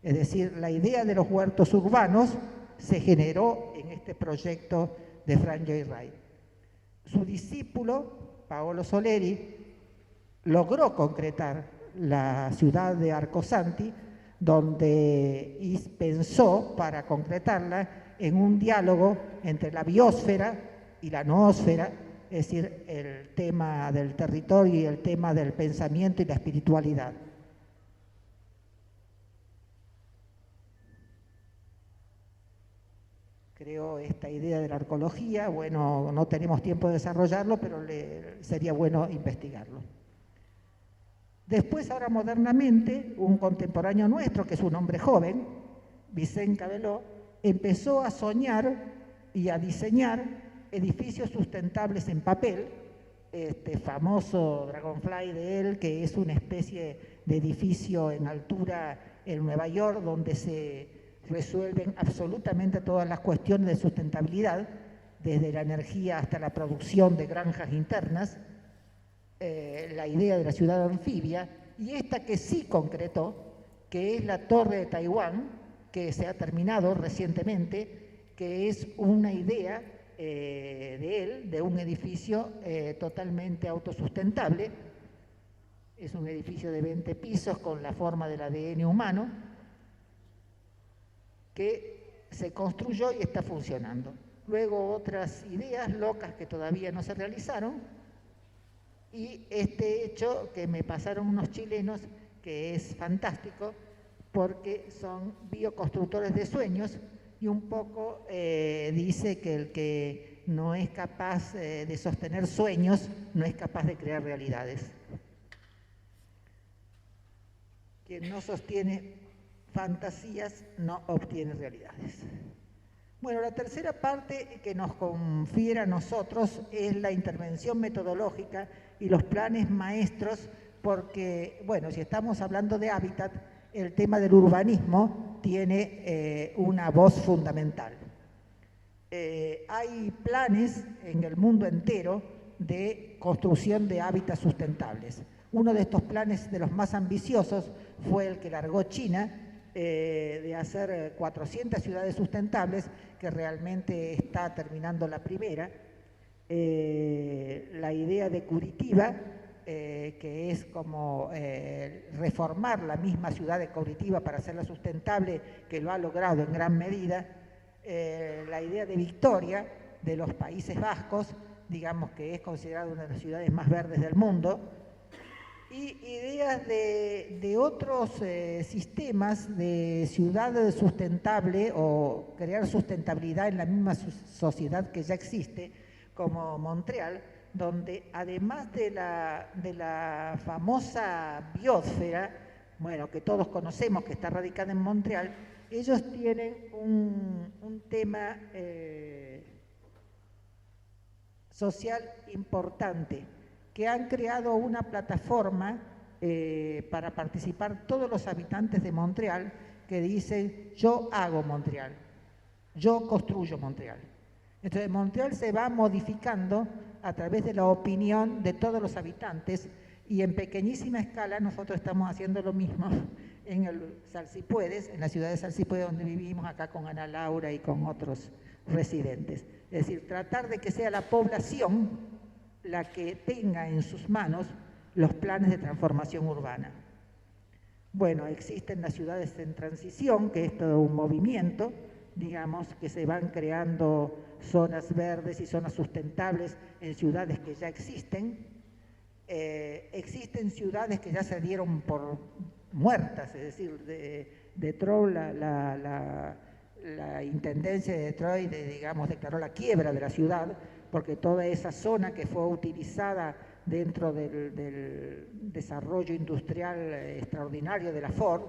Es decir, la idea de los huertos urbanos se generó en este proyecto de Frank Lloyd Wright. Su discípulo, Paolo Soleri, logró concretar la ciudad de Arcosanti, donde pensó para concretarla en un diálogo entre la biosfera y la noósfera, es decir, el tema del territorio y el tema del pensamiento y la espiritualidad. Creo esta idea de la arqueología, bueno, no tenemos tiempo de desarrollarlo, pero sería bueno investigarlo. Después, ahora modernamente, un contemporáneo nuestro, que es un hombre joven, Vicente Cabello, empezó a soñar y a diseñar edificios sustentables en papel, este famoso Dragonfly de él, que es una especie de edificio en altura en Nueva York, donde se resuelven absolutamente todas las cuestiones de sustentabilidad, desde la energía hasta la producción de granjas internas, la idea de la ciudad anfibia, y esta que sí concretó, que es la Torre de Taiwán, que se ha terminado recientemente, que es una idea de él, de un edificio totalmente autosustentable. Es un edificio de 20 pisos con la forma del ADN humano, que se construyó y está funcionando. Luego otras ideas locas que todavía no se realizaron, y este hecho que me pasaron unos chilenos, que es fantástico, porque son bioconstructores de sueños, y un poco dice que el que no es capaz de sostener sueños, no es capaz de crear realidades. Quien no sostiene fantasías no obtiene realidades. Bueno, la tercera parte que nos confiere a nosotros es la intervención metodológica y los planes maestros, porque, bueno, si estamos hablando de hábitat, el tema del urbanismo tiene una voz fundamental. Hay planes en el mundo entero de construcción de hábitats sustentables. Uno de estos planes, de los más ambiciosos, fue el que largó China, de hacer 400 ciudades sustentables, que realmente está terminando la primera. La idea de Curitiba, que es como reformar la misma ciudad de Curitiba para hacerla sustentable, que lo ha logrado en gran medida. La idea de Victoria, de los Países Vascos, digamos que es considerada una de las ciudades más verdes del mundo, y ideas de otros sistemas de ciudad sustentable o crear sustentabilidad en la misma sociedad que ya existe, como Montreal, donde además de la famosa biosfera, bueno, que todos conocemos, que está radicada en Montreal, ellos tienen un tema social importante, que han creado una plataforma para participar todos los habitantes de Montreal, que dicen: yo hago Montreal, yo construyo Montreal. Entonces Montreal se va modificando a través de la opinión de todos los habitantes, y en pequeñísima escala nosotros estamos haciendo lo mismo en el Salsipuedes, en la ciudad de Salsipuedes, donde vivimos acá con Ana Laura y con otros residentes. Es decir, tratar de que sea la población la que tenga en sus manos los planes de transformación urbana. Bueno, existen las ciudades en transición, que es todo un movimiento, digamos, que se van creando zonas verdes y zonas sustentables en ciudades que ya existen. Existen ciudades que ya se dieron por muertas, es decir, Detroit, la Intendencia de Detroit, digamos, declaró la quiebra de la ciudad, porque toda esa zona que fue utilizada dentro del desarrollo industrial extraordinario de la Ford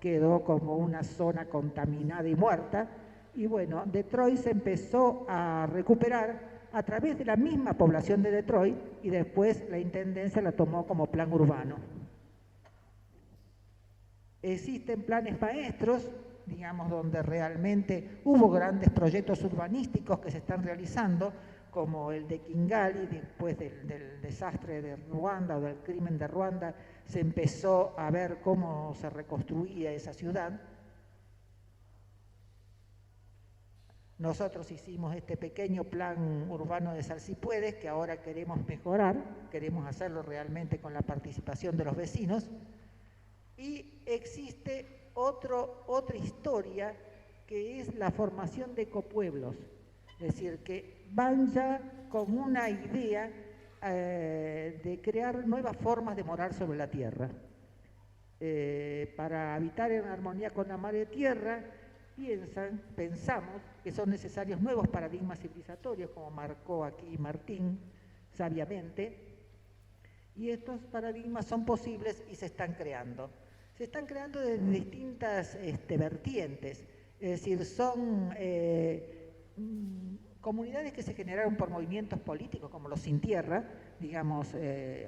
quedó como una zona contaminada y muerta. Y bueno, Detroit se empezó a recuperar a través de la misma población de Detroit, y después la Intendencia la tomó como plan urbano. Existen planes maestros, digamos, donde realmente hubo grandes proyectos urbanísticos que se están realizando, como el de Kigali, después del desastre de Ruanda o del crimen de Ruanda, se empezó a ver cómo se reconstruía esa ciudad. Nosotros hicimos este pequeño plan urbano de Salsipuedes, que ahora queremos mejorar, queremos hacerlo realmente con la participación de los vecinos. Y existe otra historia, que es la formación de ecopueblos. Es decir, que van ya con una idea de crear nuevas formas de morar sobre la tierra. Para habitar en armonía con la madre tierra, pensamos que son necesarios nuevos paradigmas civilizatorios, como marcó aquí Martín sabiamente, y estos paradigmas son posibles y se están creando. Se están creando desde distintas vertientes, es decir, son comunidades que se generaron por movimientos políticos, como los Sin Tierra, digamos,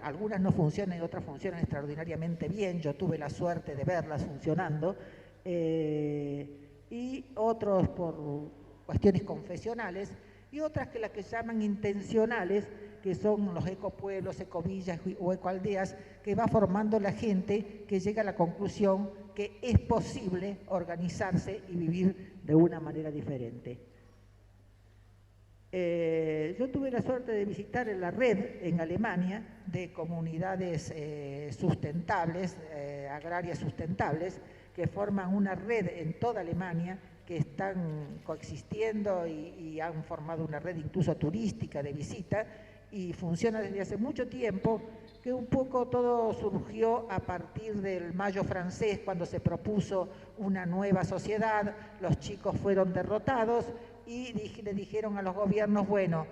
algunas no funcionan y otras funcionan extraordinariamente bien. Yo tuve la suerte de verlas funcionando, y otros por cuestiones confesionales, y otras que las que llaman intencionales, que son los ecopueblos, ecovillas o ecoaldeas, que va formando la gente que llega a la conclusión que es posible organizarse y vivir de una manera diferente. Yo tuve la suerte de visitar la red en Alemania de comunidades sustentables, agrarias sustentables, que forman una red en toda Alemania, que están coexistiendo y han formado una red incluso turística de visita, y funciona desde hace mucho tiempo, que un poco todo surgió a partir del Mayo francés, cuando se propuso una nueva sociedad. Los chicos fueron derrotados y le dijeron a los gobiernos: bueno,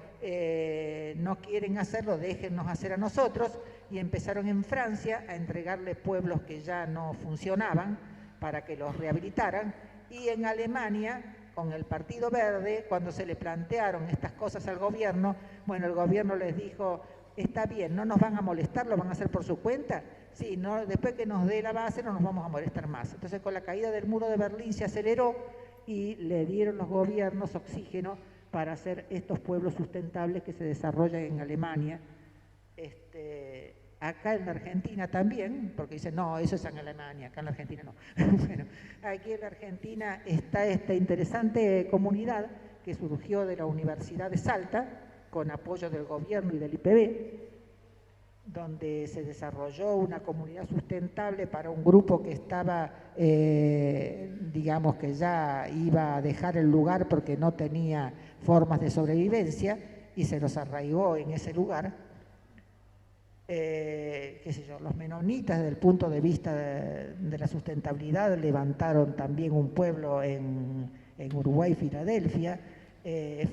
no quieren hacerlo, déjennos hacer a nosotros, y empezaron en Francia a entregarle pueblos que ya no funcionaban para que los rehabilitaran, y en Alemania, con el Partido Verde, cuando se le plantearon estas cosas al gobierno, bueno, el gobierno les dijo: está bien, no nos van a molestar, lo van a hacer por su cuenta, sí, no, después que nos dé la base no nos vamos a molestar más. Entonces, con la caída del muro de Berlín se aceleró y le dieron los gobiernos oxígeno para hacer estos pueblos sustentables que se desarrollan en Alemania. Acá en la Argentina también, porque dicen: no, eso es en Alemania, acá en la Argentina no. Bueno, aquí en la Argentina está esta interesante comunidad que surgió de la Universidad de Salta, con apoyo del gobierno y del IPB, donde se desarrolló una comunidad sustentable para un grupo que estaba, digamos, que ya iba a dejar el lugar porque no tenía formas de sobrevivencia, y se los arraigó en ese lugar. Qué sé yo, los menonitas, desde el punto de vista de la sustentabilidad, levantaron también un pueblo en Uruguay, Filadelfia.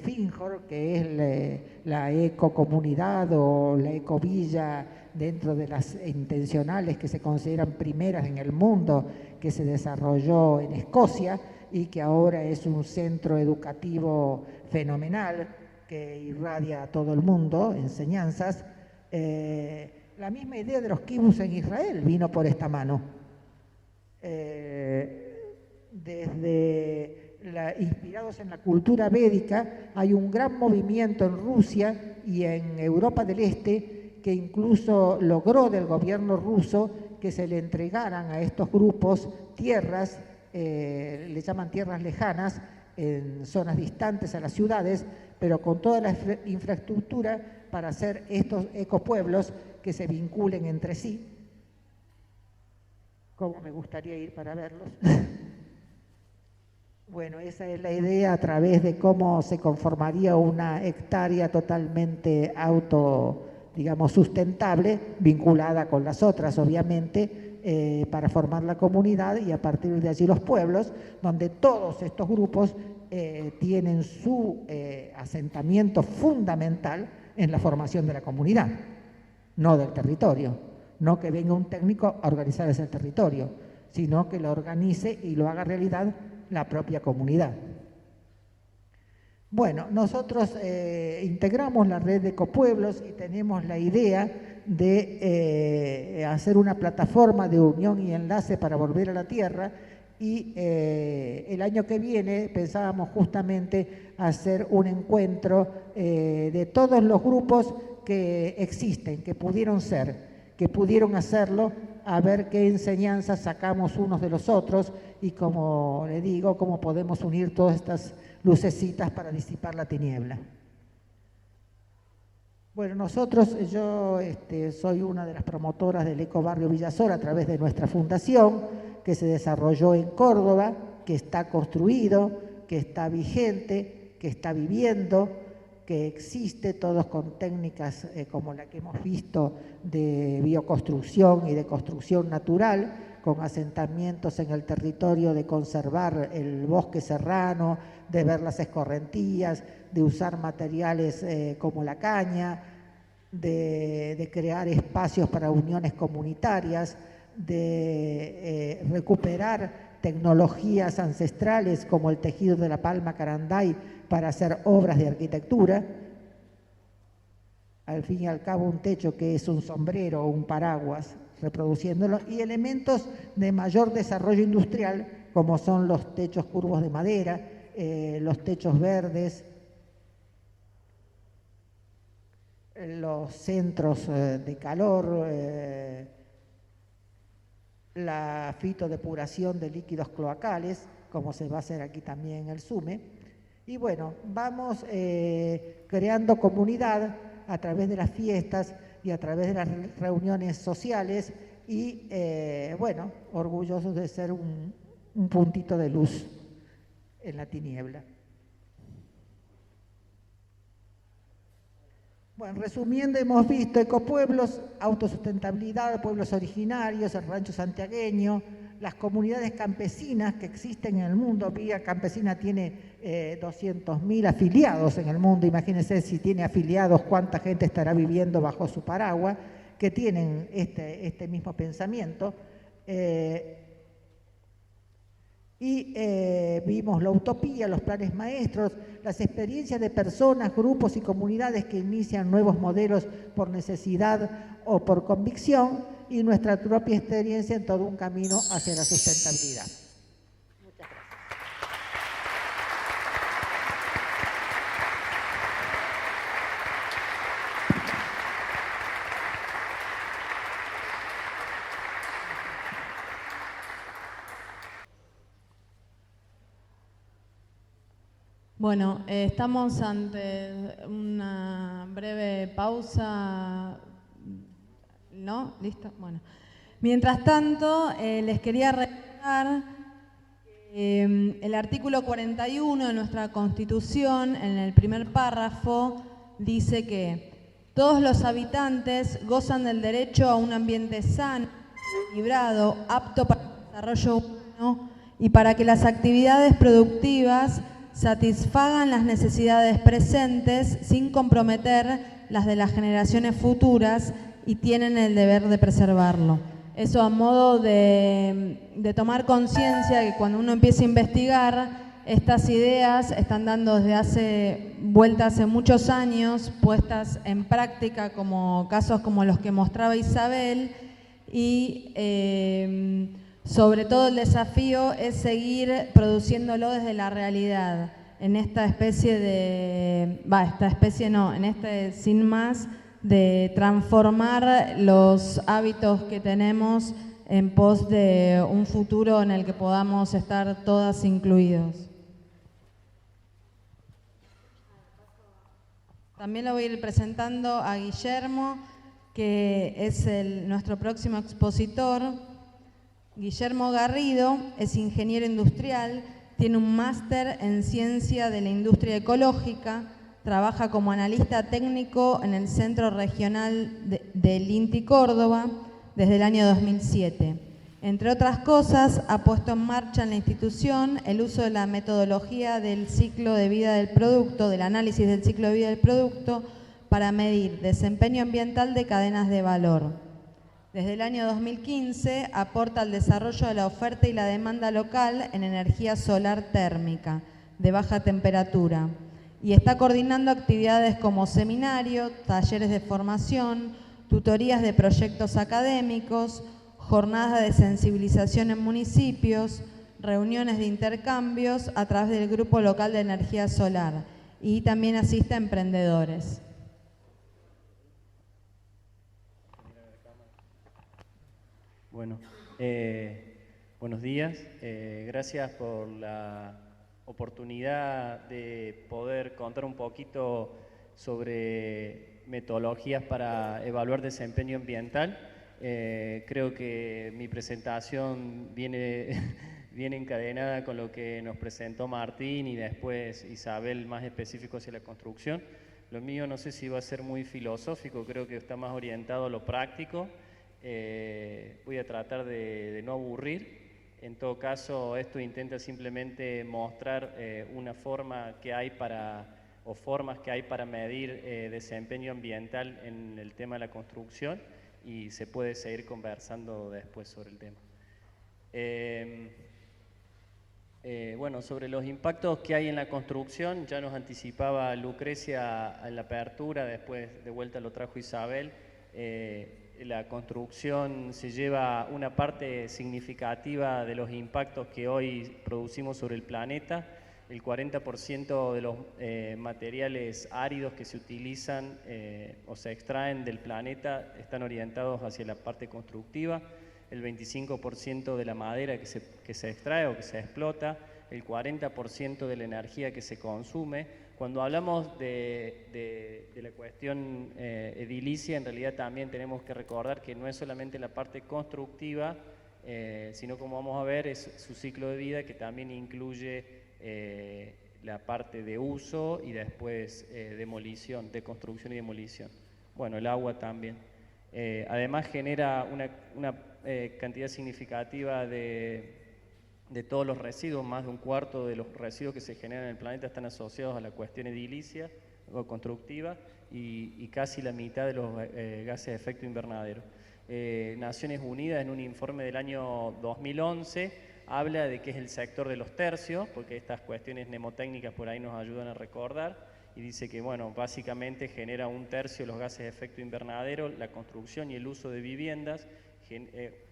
Finjor, que es la ecocomunidad o la ecovilla dentro de las intencionales que se consideran primeras en el mundo, que se desarrolló en Escocia y que ahora es un centro educativo fenomenal. que irradia a todo el mundo, enseñanzas. La misma idea de los kibbutz en Israel vino por esta mano. Inspirados en la cultura védica, hay un gran movimiento en Rusia y en Europa del Este que incluso logró del gobierno ruso que se le entregaran a estos grupos tierras, le llaman tierras lejanas, en zonas distantes a las ciudades, pero con toda la infraestructura para hacer estos ecopueblos que se vinculen entre sí. ¿Cómo me gustaría ir para verlos? Bueno, esa es la idea a través de cómo se conformaría una hectárea totalmente sustentable, vinculada con las otras, obviamente, para formar la comunidad y a partir de allí los pueblos, donde todos estos grupos tienen su asentamiento fundamental en la formación de la comunidad, no del territorio, no que venga un técnico a organizar ese territorio, sino que lo organice y lo haga realidad la propia comunidad. Bueno, nosotros integramos la red de ecopueblos y tenemos la idea de hacer una plataforma de unión y enlace para volver a la tierra y el año que viene pensábamos justamente hacer un encuentro de todos los grupos que existen, que pudieron ser, que pudieron hacerlo, a ver qué enseñanzas sacamos unos de los otros y, como le digo, cómo podemos unir todas estas lucecitas para disipar la tiniebla. Bueno, yo soy una de las promotoras del Ecobarrio Villasor a través de nuestra fundación, que se desarrolló en Córdoba, que está construido, que está vigente, que está viviendo, que existe, todos con técnicas como la que hemos visto de bioconstrucción y de construcción natural, con asentamientos en el territorio, de conservar el bosque serrano, de ver las escorrentías, de usar materiales como la caña, de crear espacios para uniones comunitarias, de recuperar tecnologías ancestrales como el tejido de la palma caranday para hacer obras de arquitectura. Al fin y al cabo, un techo que es un sombrero o un paraguas, reproduciéndolo, y elementos de mayor desarrollo industrial, como son los techos curvos de madera, los techos verdes, los centros de calor, la fitodepuración de líquidos cloacales, como se va a hacer aquí también en el SUME. Y bueno, vamos creando comunidad a través de las fiestas y a través de las reuniones sociales y, bueno, orgullosos de ser un puntito de luz en la tiniebla. Bueno, resumiendo, hemos visto ecopueblos, autosustentabilidad, pueblos originarios, el rancho santiagueño, las comunidades campesinas que existen en el mundo. Vía Campesina tiene 200.000 afiliados en el mundo. Imagínense si tiene afiliados, cuánta gente estará viviendo bajo su paraguas, que tienen este mismo pensamiento. Vimos la utopía, los planes maestros, las experiencias de personas, grupos y comunidades que inician nuevos modelos por necesidad o por convicción, y nuestra propia experiencia en todo un camino hacia la sustentabilidad. Muchas gracias.
Bueno, estamos ante una breve pausa. ¿No? ¿Listo? Bueno. Mientras tanto, les quería recordar el artículo 41 de nuestra Constitución, en el primer párrafo, dice que todos los habitantes gozan del derecho a un ambiente sano, equilibrado, apto para el desarrollo humano y para que las actividades productivas satisfagan las necesidades presentes sin comprometer las de las generaciones futuras, y tienen el deber de preservarlo. Eso a modo de tomar conciencia que cuando uno empieza a investigar Estas ideas están dando desde hace muchos años, puestas en práctica como casos como los que mostraba Isabel, y sobre todo el desafío es seguir produciéndolo desde la realidad, en esta especie de, sin más, de transformar los hábitos que tenemos en pos de un futuro en el que podamos estar todas incluidos. También lo voy a ir presentando a Guillermo, que es nuestro próximo expositor. Guillermo Garrido es ingeniero industrial, tiene un máster en ciencia de la industria ecológica, trabaja como analista técnico en el Centro Regional del INTI Córdoba desde el año 2007. Entre otras cosas, ha puesto en marcha en la institución el uso de la metodología del ciclo de vida del producto, del análisis del ciclo de vida del producto, para medir desempeño ambiental de cadenas de valor. Desde el año 2015 aporta al desarrollo de la oferta y la demanda local en energía solar térmica de baja temperatura y está coordinando actividades como seminarios, talleres de formación, tutorías de proyectos académicos, jornadas de sensibilización en municipios, reuniones de intercambios a través del Grupo Local de Energía Solar y también asiste a emprendedores.
Bueno, buenos días. Gracias por la oportunidad de poder contar un poquito sobre metodologías para evaluar desempeño ambiental. Creo que mi presentación viene encadenada con lo que nos presentó Martín y después Isabel, más específico hacia la construcción. Lo mío no sé si va a ser muy filosófico, creo que está más orientado a lo práctico. Voy a tratar de no aburrir. En todo caso, esto intenta simplemente mostrar una forma que hay o formas que hay para medir desempeño ambiental en el tema de la construcción, y se puede seguir conversando después sobre el tema. Bueno, sobre los impactos que hay en la construcción, ya nos anticipaba Lucrecia en la apertura, después de vuelta lo trajo Isabel. La construcción se lleva una parte significativa de los impactos que hoy producimos sobre el planeta. El 40% de los materiales áridos que se utilizan o se extraen del planeta están orientados hacia la parte constructiva. El 25% de la madera que se extrae o que se explota, el 40% de la energía que se consume. Cuando hablamos de la cuestión edilicia, en realidad también tenemos que recordar que no es solamente la parte constructiva, sino, como vamos a ver, es su ciclo de vida, que también incluye la parte de uso y después demolición, de construcción y demolición. Bueno, el agua también. Además genera una cantidad significativa de todos los residuos. Más de un cuarto de los residuos que se generan en el planeta están asociados a la cuestión edilicia o constructiva, y casi la mitad de los gases de efecto invernadero. Naciones Unidas, en un informe del año 2011, habla de que es el sector de los tercios, porque estas cuestiones mnemotécnicas por ahí nos ayudan a recordar, y dice que, bueno, básicamente genera un tercio de los gases de efecto invernadero. La construcción y el uso de viviendas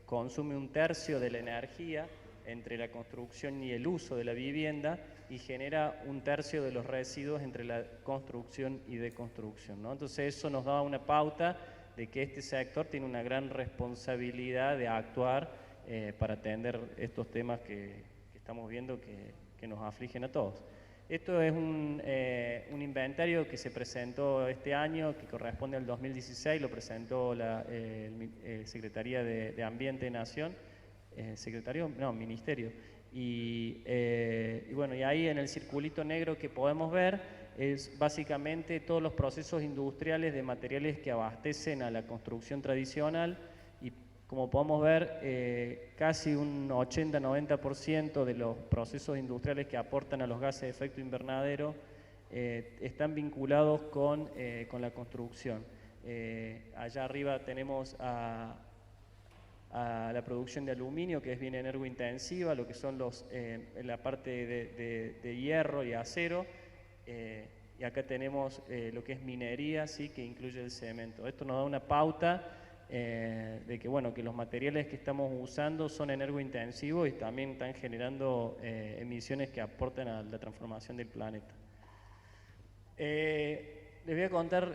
consume un tercio de la energía entre la construcción y el uso de la vivienda, y genera un tercio de los residuos entre la construcción y deconstrucción, ¿no? Entonces eso nos da una pauta de que este sector tiene una gran responsabilidad de actuar para atender estos temas que estamos viendo que nos afligen a todos. Esto es un inventario que se presentó este año, que corresponde al 2016, lo presentó la Secretaría de Ambiente de Nación, Ministerio. Y bueno, y ahí en el circulito negro que podemos ver es básicamente todos los procesos industriales de materiales que abastecen a la construcción tradicional, y como podemos ver, casi un 80-90% de los procesos industriales que aportan a los gases de efecto invernadero están vinculados con la construcción. Allá arriba tenemos a la producción de aluminio, que es bien energointensiva, lo que son la parte de hierro y acero, y acá tenemos lo que es minería, ¿sí? Que incluye el cemento. Esto nos da una pauta de que, bueno, que los materiales que estamos usando son energointensivos y también están generando emisiones que aportan a la transformación del planeta. Les voy a contar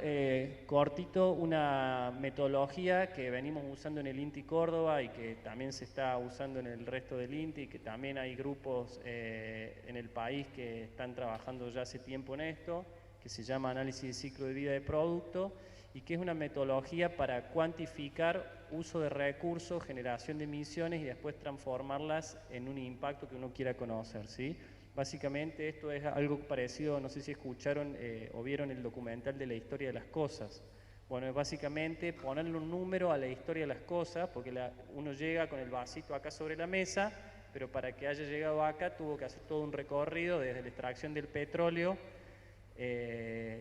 cortito una metodología que venimos usando en el INTI Córdoba y que también se está usando en el resto del INTI, que también hay grupos en el país que están trabajando ya hace tiempo en esto, que se llama análisis de ciclo de vida de producto, y que es una metodología para cuantificar uso de recursos, generación de emisiones y después transformarlas en un impacto que uno quiera conocer, ¿sí? Básicamente esto es algo parecido, no sé si escucharon o vieron el documental de la historia de las cosas. Bueno, es básicamente ponerle un número a la historia de las cosas, porque uno llega con el vasito acá sobre la mesa, pero para que haya llegado acá tuvo que hacer todo un recorrido desde la extracción del petróleo,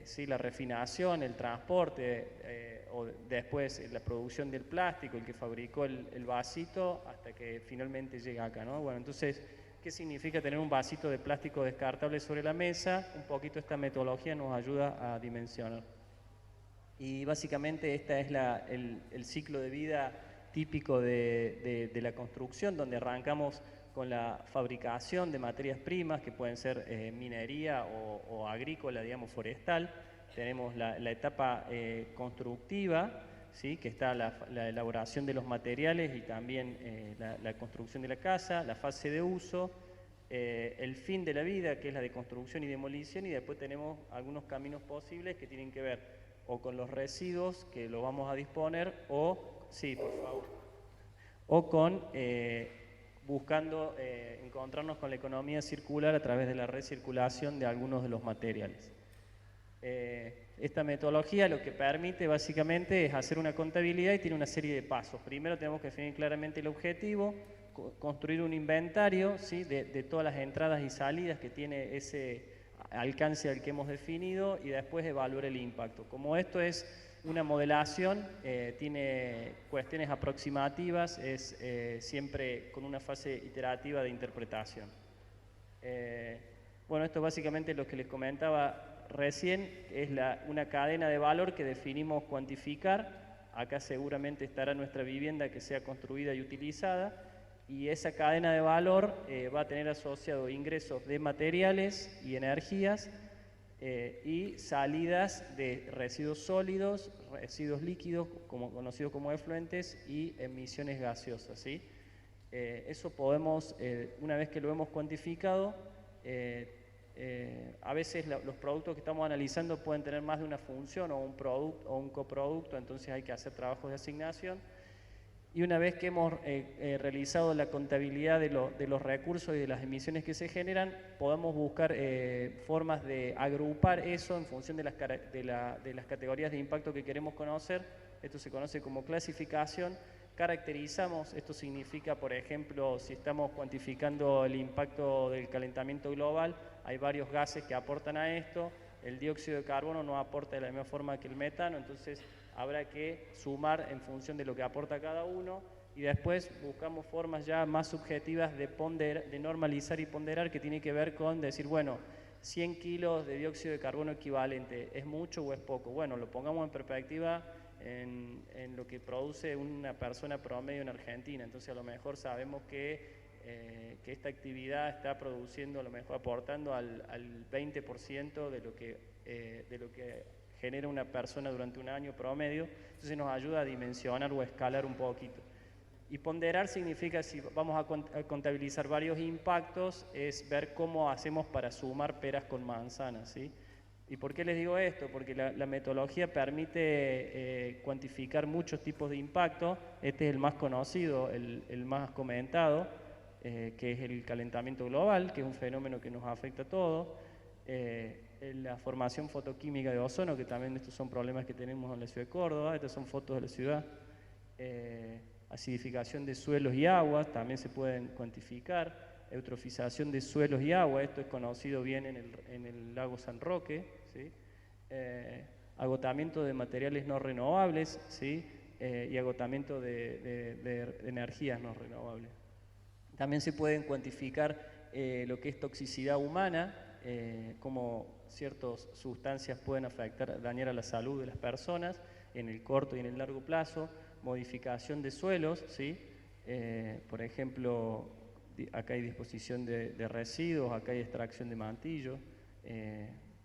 sí, la refinación, el transporte, o después la producción del plástico, el que fabricó el vasito, hasta que finalmente llega acá, ¿no? Bueno, entonces, ¿qué significa tener un vasito de plástico descartable sobre la mesa? Un poquito esta metodología nos ayuda a dimensionar. Y básicamente este es el ciclo de vida típico de la construcción, donde arrancamos con la fabricación de materias primas, que pueden ser minería o agrícola, digamos, forestal. Tenemos la etapa constructiva, ¿sí? Que está la elaboración de los materiales y también la construcción de la casa, la fase de uso, el fin de la vida, que es la de construcción y demolición, y después tenemos algunos caminos posibles que tienen que ver o con los residuos, que lo vamos a disponer, o, sí, por favor, o con buscando encontrarnos con la economía circular a través de la recirculación de algunos de los materiales. Esta metodología lo que permite básicamente es hacer una contabilidad y tiene una serie de pasos. Primero tenemos que definir claramente el objetivo, construir un inventario, ¿sí? de todas las entradas y salidas que tiene ese alcance al que hemos definido, y después evaluar el impacto. Como esto es una modelación, tiene cuestiones aproximativas, es siempre con una fase iterativa de interpretación. Bueno, esto básicamente es lo que les comentaba recién, es una cadena de valor que definimos cuantificar. Acá seguramente estará nuestra vivienda que sea construida y utilizada, y esa cadena de valor va a tener asociado ingresos de materiales y energías y salidas de residuos sólidos, residuos líquidos, conocidos como efluentes, y emisiones gaseosas, ¿sí? Eso podemos, una vez que lo hemos cuantificado, a veces los productos que estamos analizando pueden tener más de una función o un producto o un coproducto, entonces hay que hacer trabajos de asignación. Y una vez que hemos realizado la contabilidad de los recursos y de las emisiones que se generan, podemos buscar formas de agrupar eso en función de las categorías de impacto que queremos conocer. Esto se conoce como clasificación. Caracterizamos, esto significa, por ejemplo, si estamos cuantificando el impacto del calentamiento global, hay varios gases que aportan a esto. El dióxido de carbono no aporta de la misma forma que el metano, entonces habrá que sumar en función de lo que aporta cada uno, y después buscamos formas ya más subjetivas de normalizar y ponderar, que tiene que ver con decir, bueno, 100 kilos de dióxido de carbono equivalente, ¿es mucho o es poco? Bueno, lo pongamos en perspectiva en lo que produce una persona promedio en Argentina, entonces a lo mejor sabemos que esta actividad está produciendo, a lo mejor aportando al 20% de lo que genera una persona durante un año promedio, entonces nos ayuda a dimensionar o a escalar un poquito. Y ponderar significa, si vamos a contabilizar varios impactos, es ver cómo hacemos para sumar peras con manzanas, ¿sí? ¿Y por qué les digo esto? Porque la metodología permite cuantificar muchos tipos de impacto. Este es el más conocido, el más comentado, que es el calentamiento global, que es un fenómeno que nos afecta a todos. La formación fotoquímica de ozono, que también estos son problemas que tenemos en la ciudad de Córdoba, estas son fotos de la ciudad. Acidificación de suelos y aguas, también se pueden cuantificar. Eutrofización de suelos y agua, esto es conocido bien en el lago San Roque, ¿sí? Agotamiento de materiales no renovables, ¿sí? y agotamiento de energías no renovables. También se pueden cuantificar lo que es toxicidad humana, cómo ciertas sustancias pueden dañar a la salud de las personas en el corto y en el largo plazo, modificación de suelos, ¿sí? Por ejemplo, acá hay disposición de residuos, acá hay extracción de mantillo,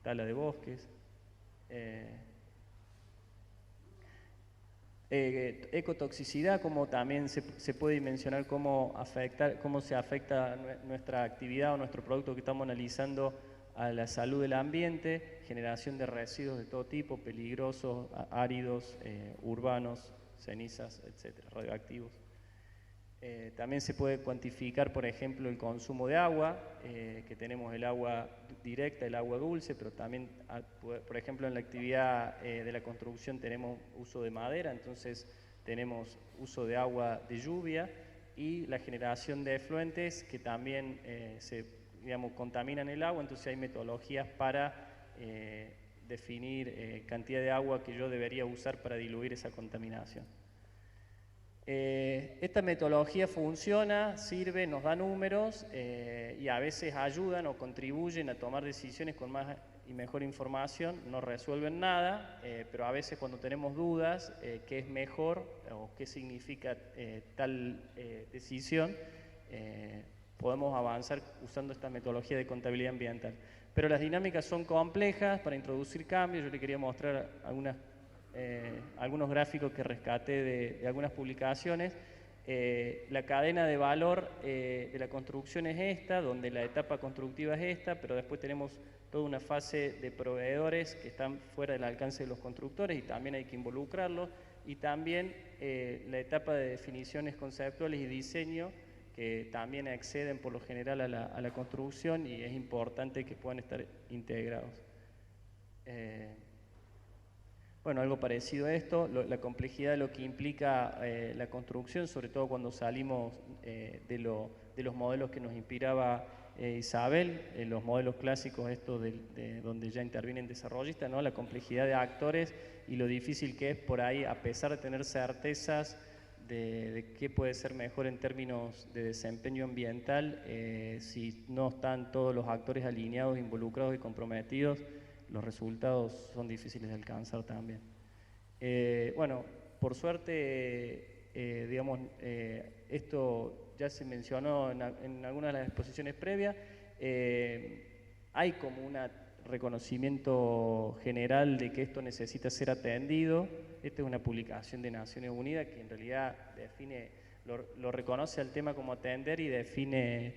tala de bosques. Ecotoxicidad, como también se puede dimensionar cómo se afecta nuestra actividad o nuestro producto que estamos analizando a la salud del ambiente, generación de residuos de todo tipo, peligrosos, áridos, urbanos, cenizas, etcétera, radioactivos. También se puede cuantificar, por ejemplo, el consumo de agua, que tenemos el agua directa, el agua dulce, pero también, por ejemplo, en la actividad de la construcción tenemos uso de madera, entonces tenemos uso de agua de lluvia y la generación de efluentes que también contaminan el agua, entonces hay metodologías para definir cantidad de agua que yo debería usar para diluir esa contaminación. Esta metodología funciona, sirve, nos da números y a veces ayudan o contribuyen a tomar decisiones con más y mejor información, no resuelven nada, pero a veces cuando tenemos dudas, qué es mejor o qué significa tal decisión, podemos avanzar usando esta metodología de contabilidad ambiental. Pero las dinámicas son complejas para introducir cambios. Yo le quería mostrar algunos gráficos que rescaté de algunas publicaciones. La cadena de valor de la construcción es esta, donde la etapa constructiva es esta, pero después tenemos toda una fase de proveedores que están fuera del alcance de los constructores y también hay que involucrarlos, y también la etapa de definiciones conceptuales y diseño, que también acceden por lo general a la construcción y es importante que puedan estar integrados. Bueno, algo parecido a esto, la complejidad de lo que implica la construcción, sobre todo cuando salimos de los modelos que nos inspiraba Isabel, los modelos clásicos estos de donde ya intervienen desarrollistas, ¿no? La complejidad de actores y lo difícil que es por ahí, a pesar de tener certezas de qué puede ser mejor en términos de desempeño ambiental, si no están todos los actores alineados, involucrados y comprometidos, los resultados son difíciles de alcanzar también. Bueno, por suerte, esto ya se mencionó en algunas de las exposiciones previas, hay como un reconocimiento general de que esto necesita ser atendido. Esta es una publicación de Naciones Unidas que en realidad lo reconoce al tema como atender y define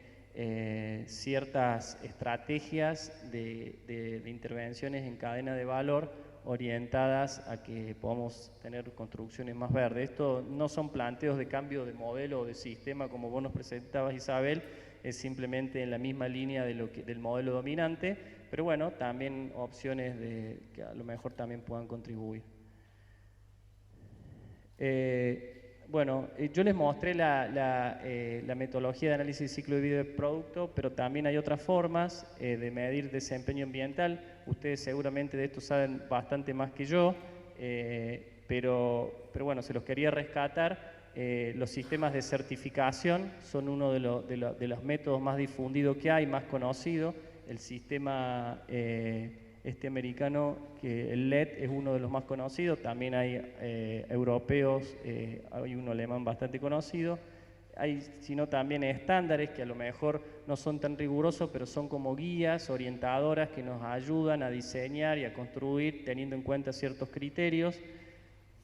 ciertas estrategias de intervenciones en cadena de valor orientadas a que podamos tener construcciones más verdes. Esto no son planteos de cambio de modelo o de sistema como vos nos presentabas, Isabel, es simplemente en la misma línea del modelo dominante, pero bueno, también opciones que a lo mejor también puedan contribuir. Bueno, yo les mostré la metodología de análisis de ciclo de vida del producto, pero también hay otras formas de medir desempeño ambiental. Ustedes seguramente de esto saben bastante más que yo, pero bueno, se los quería rescatar. Los sistemas de certificación son uno de los métodos más difundidos que hay, más conocido. El sistema americano, que el LED es uno de los más conocidos, también hay europeos, hay uno alemán bastante conocido, hay sino también estándares que a lo mejor no son tan rigurosos, pero son como guías orientadoras que nos ayudan a diseñar y a construir teniendo en cuenta ciertos criterios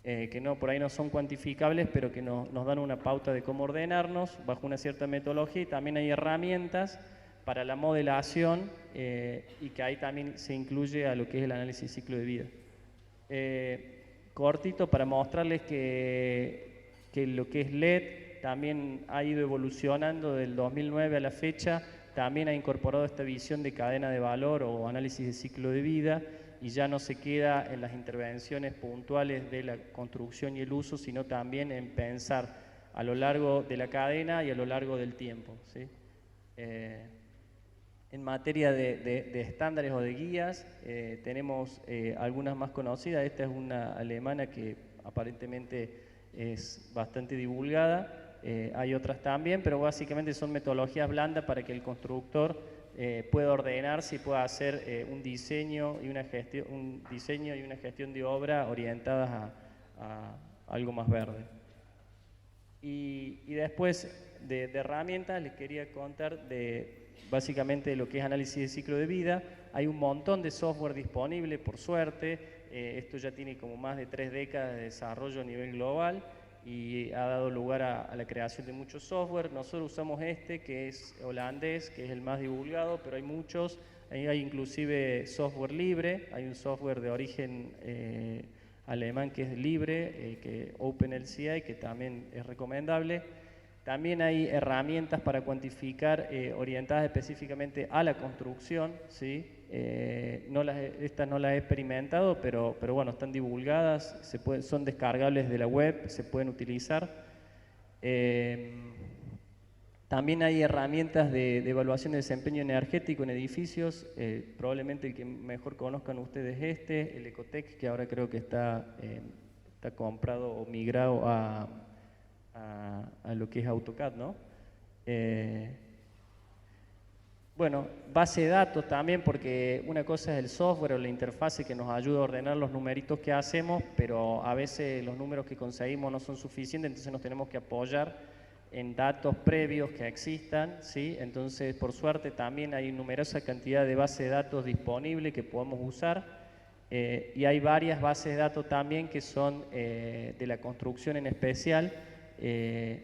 que por ahí no son cuantificables, pero que nos dan una pauta de cómo ordenarnos bajo una cierta metodología, y también hay herramientas para la modelación y que ahí también se incluye a lo que es el análisis de ciclo de vida. Cortito para mostrarles que lo que es LED también ha ido evolucionando del 2009 a la fecha, también ha incorporado esta visión de cadena de valor o análisis de ciclo de vida y ya no se queda en las intervenciones puntuales de la construcción y el uso, sino también en pensar a lo largo de la cadena y a lo largo del tiempo, ¿sí? En materia de estándares o de guías, tenemos algunas más conocidas. Esta es una alemana que aparentemente es bastante divulgada. Hay otras también, pero básicamente son metodologías blandas para que el constructor pueda ordenarse y pueda hacer un diseño y una gestión de obra orientadas a algo más verde. Y después de herramientas les quería contar básicamente de lo que es análisis de ciclo de vida. Hay un montón de software disponible, por suerte. Esto ya tiene como más de 3 décadas de desarrollo a nivel global y ha dado lugar a la creación de muchos software. Nosotros usamos que es holandés, que es el más divulgado, pero hay muchos. Hay inclusive software libre, hay un software de origen alemán que es libre, que OpenLCI, que también es recomendable. También hay herramientas para cuantificar orientadas específicamente a la construcción, ¿sí? Estas no las he experimentado, pero bueno, están divulgadas, son descargables de la web, se pueden utilizar. También hay herramientas de evaluación de desempeño energético en edificios, probablemente el que mejor conozcan ustedes el Ecotec, que ahora creo que está comprado o migrado a lo que es AutoCAD, ¿no? Bueno, base de datos también, porque una cosa es el software o la interfase que nos ayuda a ordenar los numeritos que hacemos, pero a veces los números que conseguimos no son suficientes, entonces nos tenemos que apoyar en datos previos que existan, ¿sí? Entonces, por suerte, también hay numerosa cantidad de bases de datos disponibles que podemos usar, y hay varias bases de datos también que son de la construcción en especial.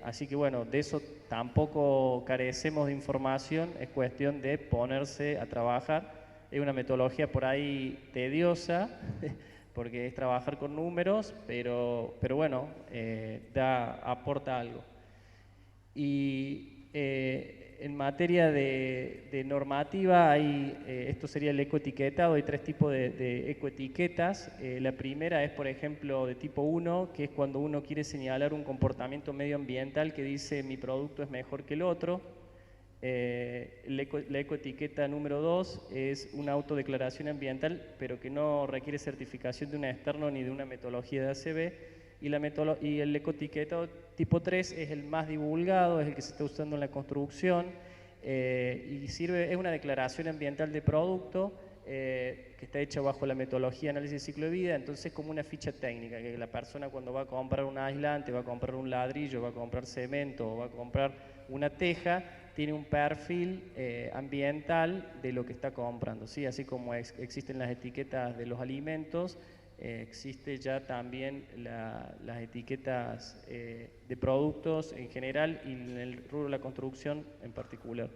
Así que bueno, de eso tampoco carecemos de información, es cuestión de ponerse a trabajar. Es una metodología por ahí tediosa, porque es trabajar con números, pero bueno, aporta algo. Y en materia de normativa, esto sería el ecoetiquetado. Hay 3 tipos de ecoetiquetas. La primera es, por ejemplo, de tipo 1, que es cuando uno quiere señalar un comportamiento medioambiental que dice mi producto es mejor que el otro. La ecoetiqueta número 2 es una autodeclaración ambiental, pero que no requiere certificación de un externo ni de una metodología de ACB. Y el ecoetiquetado tipo 3 es el más divulgado, es el que se está usando en la construcción, y es una declaración ambiental de producto que está hecha bajo la metodología de análisis de ciclo de vida. Entonces, como una ficha técnica, que la persona cuando va a comprar un aislante, va a comprar un ladrillo, va a comprar cemento o va a comprar una teja, tiene un perfil ambiental de lo que está comprando, ¿sí? Así como existen las etiquetas de los alimentos, existe ya también las etiquetas de productos en general y en el rubro de la construcción en particular.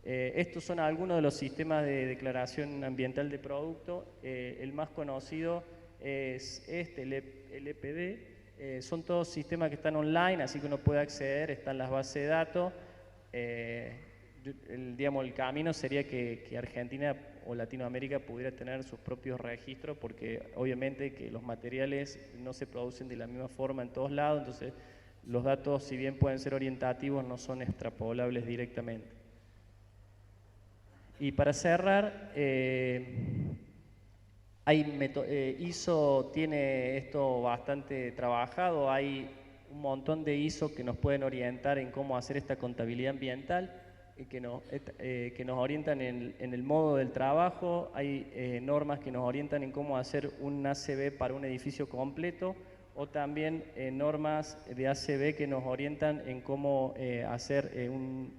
Estos son algunos de los sistemas de declaración ambiental de producto. El más conocido es el EPD. Son todos sistemas que están online, así que uno puede acceder, están las bases de datos. Digamos, el camino sería que Argentina o Latinoamérica pudiera tener sus propios registros, porque obviamente que los materiales no se producen de la misma forma en todos lados, entonces los datos, si bien pueden ser orientativos, no son extrapolables directamente. Y para cerrar, ISO tiene esto bastante trabajado, hay un montón de ISO que nos pueden orientar en cómo hacer esta contabilidad ambiental, que nos orientan en el modo del trabajo. Hay normas que nos orientan en cómo hacer un ACB para un edificio completo, o también normas de ACB que nos orientan en cómo hacer un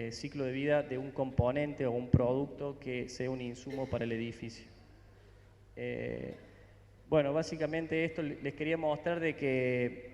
ciclo de vida de un componente o un producto que sea un insumo para el edificio. Bueno, básicamente esto les quería mostrar de que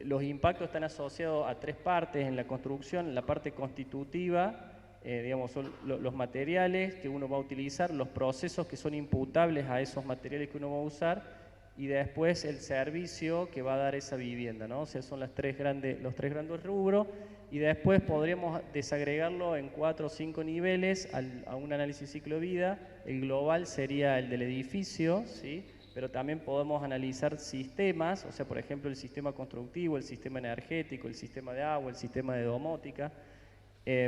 los impactos están asociados a 3 partes en la construcción. La parte constitutiva, digamos, son los materiales que uno va a utilizar, los procesos que son imputables a esos materiales que uno va a usar, y después el servicio que va a dar esa vivienda, ¿no? O sea, son los tres grandes rubros, y después podríamos desagregarlo en 4 o 5 niveles a un análisis de ciclo de vida. El global sería el del edificio, ¿sí? Pero también podemos analizar sistemas, o sea, por ejemplo, el sistema constructivo, el sistema energético, el sistema de agua, el sistema de domótica.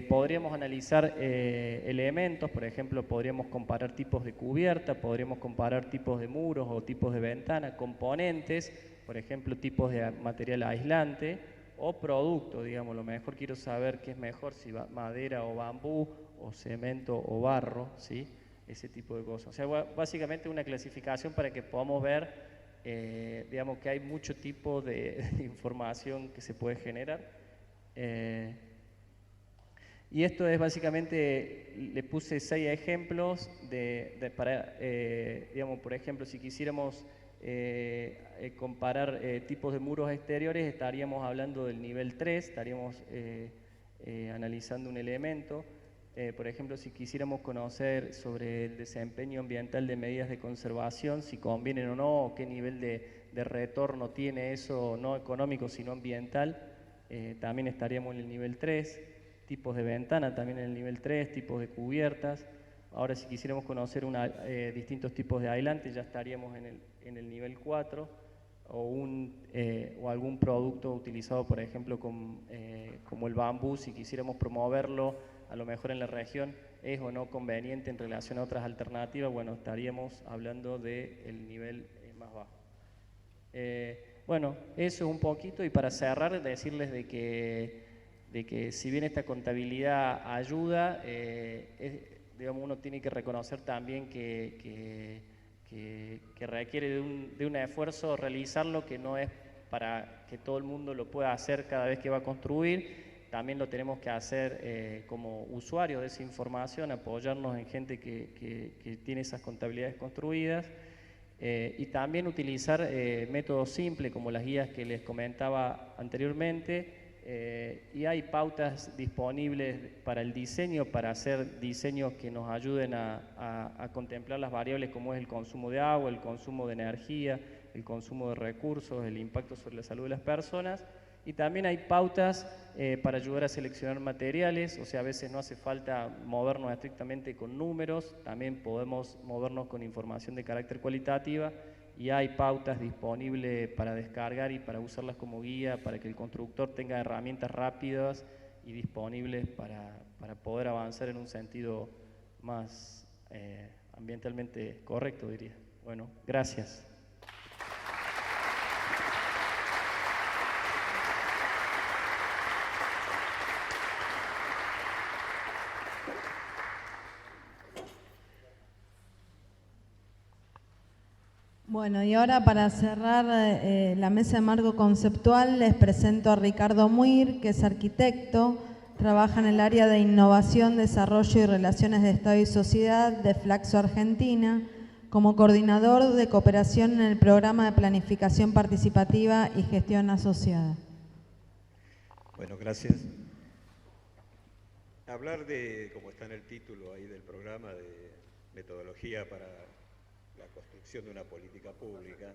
Podríamos analizar elementos, por ejemplo, podríamos comparar tipos de cubierta, podríamos comparar tipos de muros o tipos de ventana, componentes, por ejemplo, tipos de material aislante o producto, digamos, lo mejor quiero saber qué es mejor, si madera o bambú, o cemento o barro, ¿sí? Ese tipo de cosas. O sea, básicamente una clasificación para que podamos ver, digamos, que hay mucho tipo de información que se puede generar. Y esto es básicamente, le puse 6 ejemplos para, digamos, por ejemplo, si quisiéramos comparar tipos de muros exteriores, estaríamos hablando del nivel 3, estaríamos analizando un elemento. Por ejemplo, si quisiéramos conocer sobre el desempeño ambiental de medidas de conservación, si convienen o no, o qué nivel de retorno tiene eso, no económico, sino ambiental, también estaríamos en el nivel 3. Tipos de ventana también en el nivel 3, tipos de cubiertas. Ahora, si quisiéramos conocer distintos tipos de aislantes, ya estaríamos en el nivel 4, o algún producto utilizado, por ejemplo, como el bambú, si quisiéramos promoverlo, a lo mejor en la región es o no conveniente en relación a otras alternativas, bueno, estaríamos hablando del nivel más bajo. Bueno, eso es un poquito, y para cerrar, decirles de que si bien esta contabilidad ayuda, digamos, uno tiene que reconocer también que requiere de un esfuerzo realizarlo, que no es para que todo el mundo lo pueda hacer cada vez que va a construir. También lo tenemos que hacer como usuarios de esa información, apoyarnos en gente que tiene esas contabilidades construidas, y también utilizar métodos simples como las guías que les comentaba anteriormente. Y hay pautas disponibles para el diseño, para hacer diseños que nos ayuden a contemplar las variables como es el consumo de agua, el consumo de energía, el consumo de recursos, el impacto sobre la salud de las personas. Y también hay pautas para ayudar a seleccionar materiales, o sea, a veces no hace falta movernos estrictamente con números, también podemos movernos con información de carácter cualitativa, y hay pautas disponibles para descargar y para usarlas como guía, para que el constructor tenga herramientas rápidas y disponibles para poder avanzar en un sentido más ambientalmente correcto, diría. Bueno, gracias.
Bueno, y ahora para cerrar la mesa de marco conceptual les presento a Ricardo Muir, que es arquitecto, trabaja en el área de innovación, desarrollo y relaciones de Estado y sociedad de Flaxo Argentina, como coordinador de cooperación en el programa de planificación participativa y gestión asociada.
Bueno, gracias. Hablar de, como está en el título ahí del programa, de metodología para la construcción de una política pública,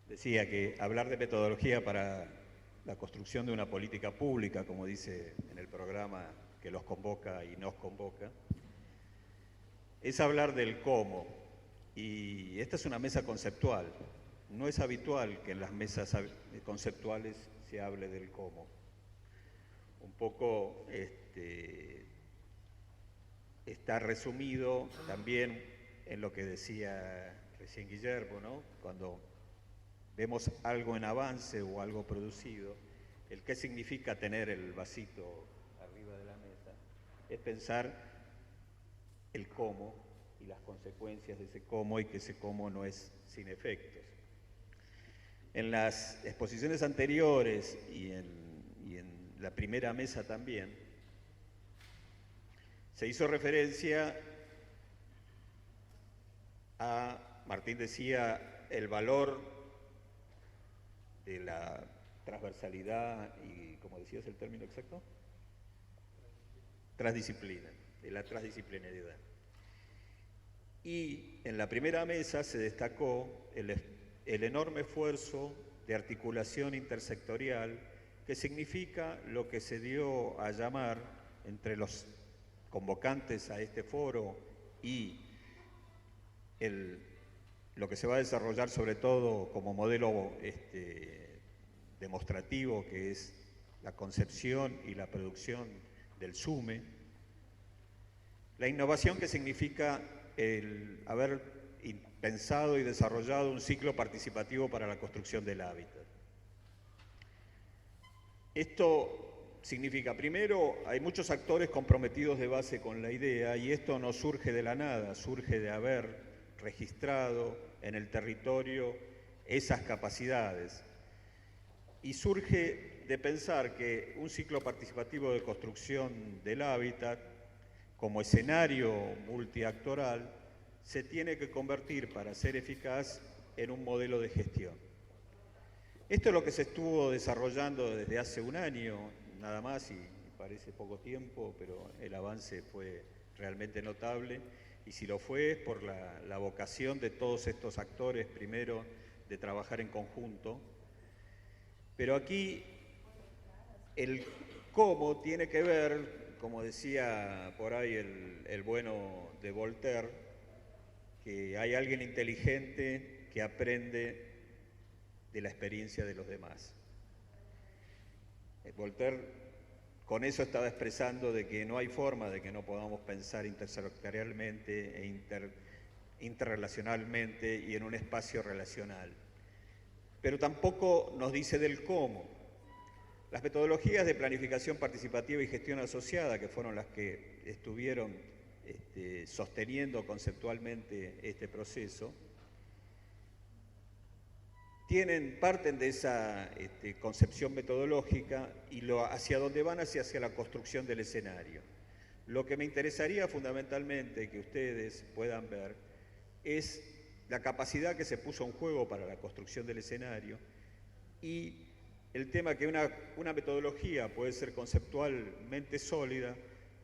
decía que hablar de metodología para la construcción de una política pública, como dice en el programa que los convoca y nos convoca, es hablar del cómo. Y esta es una mesa conceptual. No es habitual que en las mesas conceptuales se hable del cómo. Un poco está resumido también en lo que decía recién Guillermo, ¿no? Cuando vemos algo en avance o algo producido, el qué significa tener el vasito arriba de la mesa, es pensar el cómo y las consecuencias de ese cómo, y que ese cómo no es sin efectos. En las exposiciones anteriores y en la primera mesa también, se hizo referencia a, Martín decía, el valor de la transversalidad y, ¿cómo decías el término exacto? Transdisciplina, de la transdisciplinariedad. Y en la primera mesa se destacó el enorme esfuerzo de articulación intersectorial que significa lo que se dio a llamar entre los convocantes a este foro y lo que se va a desarrollar sobre todo como modelo demostrativo, que es la concepción y la producción del SUME, la innovación, que significa el haber pensado y desarrollado un ciclo participativo para la construcción del hábitat. Esto significa, primero, hay muchos actores comprometidos de base con la idea, y esto no surge de la nada, surge de haber registrado en el territorio esas capacidades. Y surge de pensar que un ciclo participativo de construcción del hábitat, como escenario multiactoral, se tiene que convertir, para ser eficaz, en un modelo de gestión. Esto es lo que se estuvo desarrollando desde hace un año, nada más, y parece poco tiempo, pero el avance fue realmente notable, y si lo fue es por la vocación de todos estos actores, primero, de trabajar en conjunto. Pero aquí el cómo tiene que ver, como decía por ahí el bueno de Voltaire, que hay alguien inteligente que aprende de la experiencia de los demás. Voltaire con eso estaba expresando de que no hay forma de que no podamos pensar intersectorialmente e interrelacionalmente y en un espacio relacional. Pero tampoco nos dice del cómo. Las metodologías de planificación participativa y gestión asociada, que fueron las que estuvieron sosteniendo conceptualmente este proceso, parten de esa concepción metodológica y hacia donde van hacia la construcción del escenario. Lo que me interesaría fundamentalmente que ustedes puedan ver es la capacidad que se puso en juego para la construcción del escenario y el tema que una metodología puede ser conceptualmente sólida,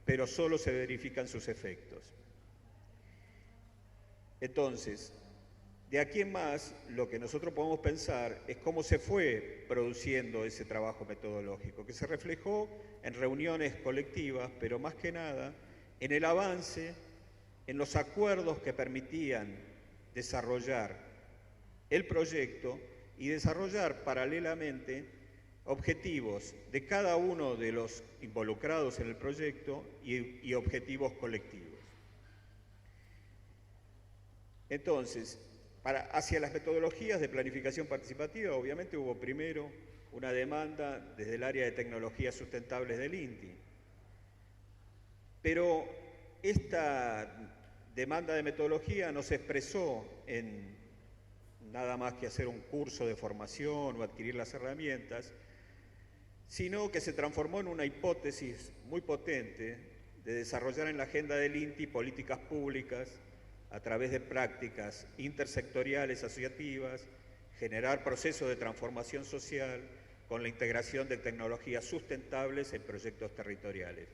pero solo se verifican sus efectos. Entonces, de aquí en más, lo que nosotros podemos pensar es cómo se fue produciendo ese trabajo metodológico, que se reflejó en reuniones colectivas, pero más que nada en el avance, en los acuerdos que permitían desarrollar el proyecto y desarrollar paralelamente objetivos de cada uno de los involucrados en el proyecto y objetivos colectivos. Entonces, hacia las metodologías de planificación participativa, obviamente hubo primero una demanda desde el área de tecnologías sustentables del INTI. Pero esta demanda de metodología no se expresó en nada más que hacer un curso de formación o adquirir las herramientas, sino que se transformó en una hipótesis muy potente de desarrollar en la agenda del INTI políticas públicas a través de prácticas intersectoriales asociativas, generar procesos de transformación social con la integración de tecnologías sustentables en proyectos territoriales.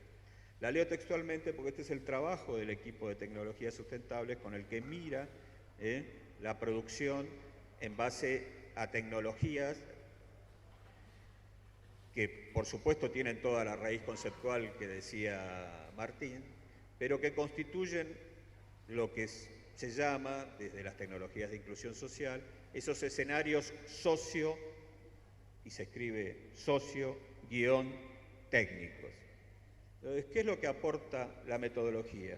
La leo textualmente porque este es el trabajo del equipo de tecnologías sustentables con el que mira la producción en base a tecnologías que por supuesto tienen toda la raíz conceptual que decía Martín, pero que constituyen lo que se llama, desde las tecnologías de inclusión social, esos escenarios socio, y se escribe socio-técnicos. Entonces, ¿qué es lo que aporta la metodología?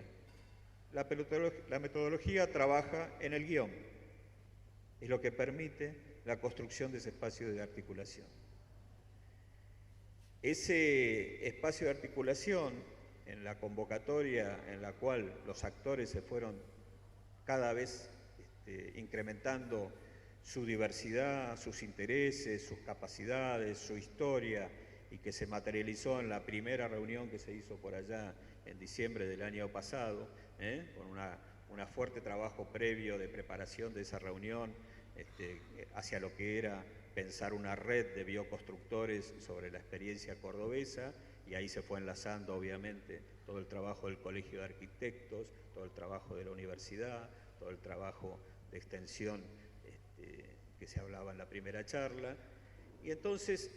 La metodología trabaja en el guión, es lo que permite la construcción de ese espacio de articulación. Ese espacio de articulación, en la convocatoria en la cual los actores se fueron cada vez incrementando su diversidad, sus intereses, sus capacidades, su historia, y que se materializó en la primera reunión que se hizo por allá en diciembre del año pasado, con un fuerte trabajo previo de preparación de esa reunión hacia lo que era pensar una red de bioconstructores sobre la experiencia cordobesa, y ahí se fue enlazando obviamente todo el trabajo del Colegio de Arquitectos, todo el trabajo de la universidad, todo el trabajo de extensión que se hablaba en la primera charla, y entonces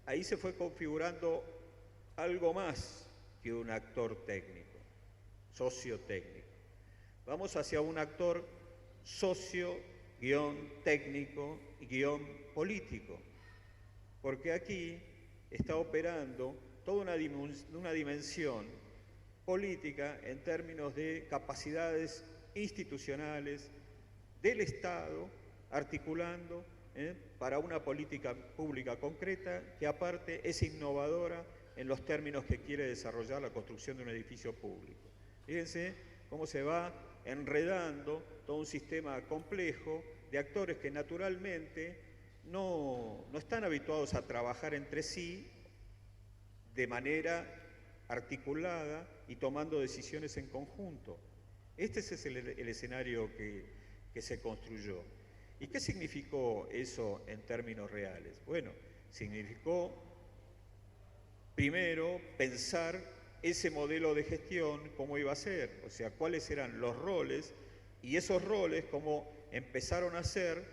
ahí se fue configurando algo más que un actor técnico, sociotécnico. Vamos hacia un actor socio-técnico-político, porque aquí está operando toda una dimensión política en términos de capacidades institucionales, del Estado, articulando para una política pública concreta que aparte es innovadora en los términos que quiere desarrollar la construcción de un edificio público. Fíjense cómo se va enredando todo un sistema complejo de actores que naturalmente no están habituados a trabajar entre sí de manera articulada y tomando decisiones en conjunto. Este es el escenario que se construyó. ¿Y qué significó eso en términos reales? Bueno, significó primero pensar ese modelo de gestión, cómo iba a ser, o sea, cuáles eran los roles, y esos roles cómo empezaron a ser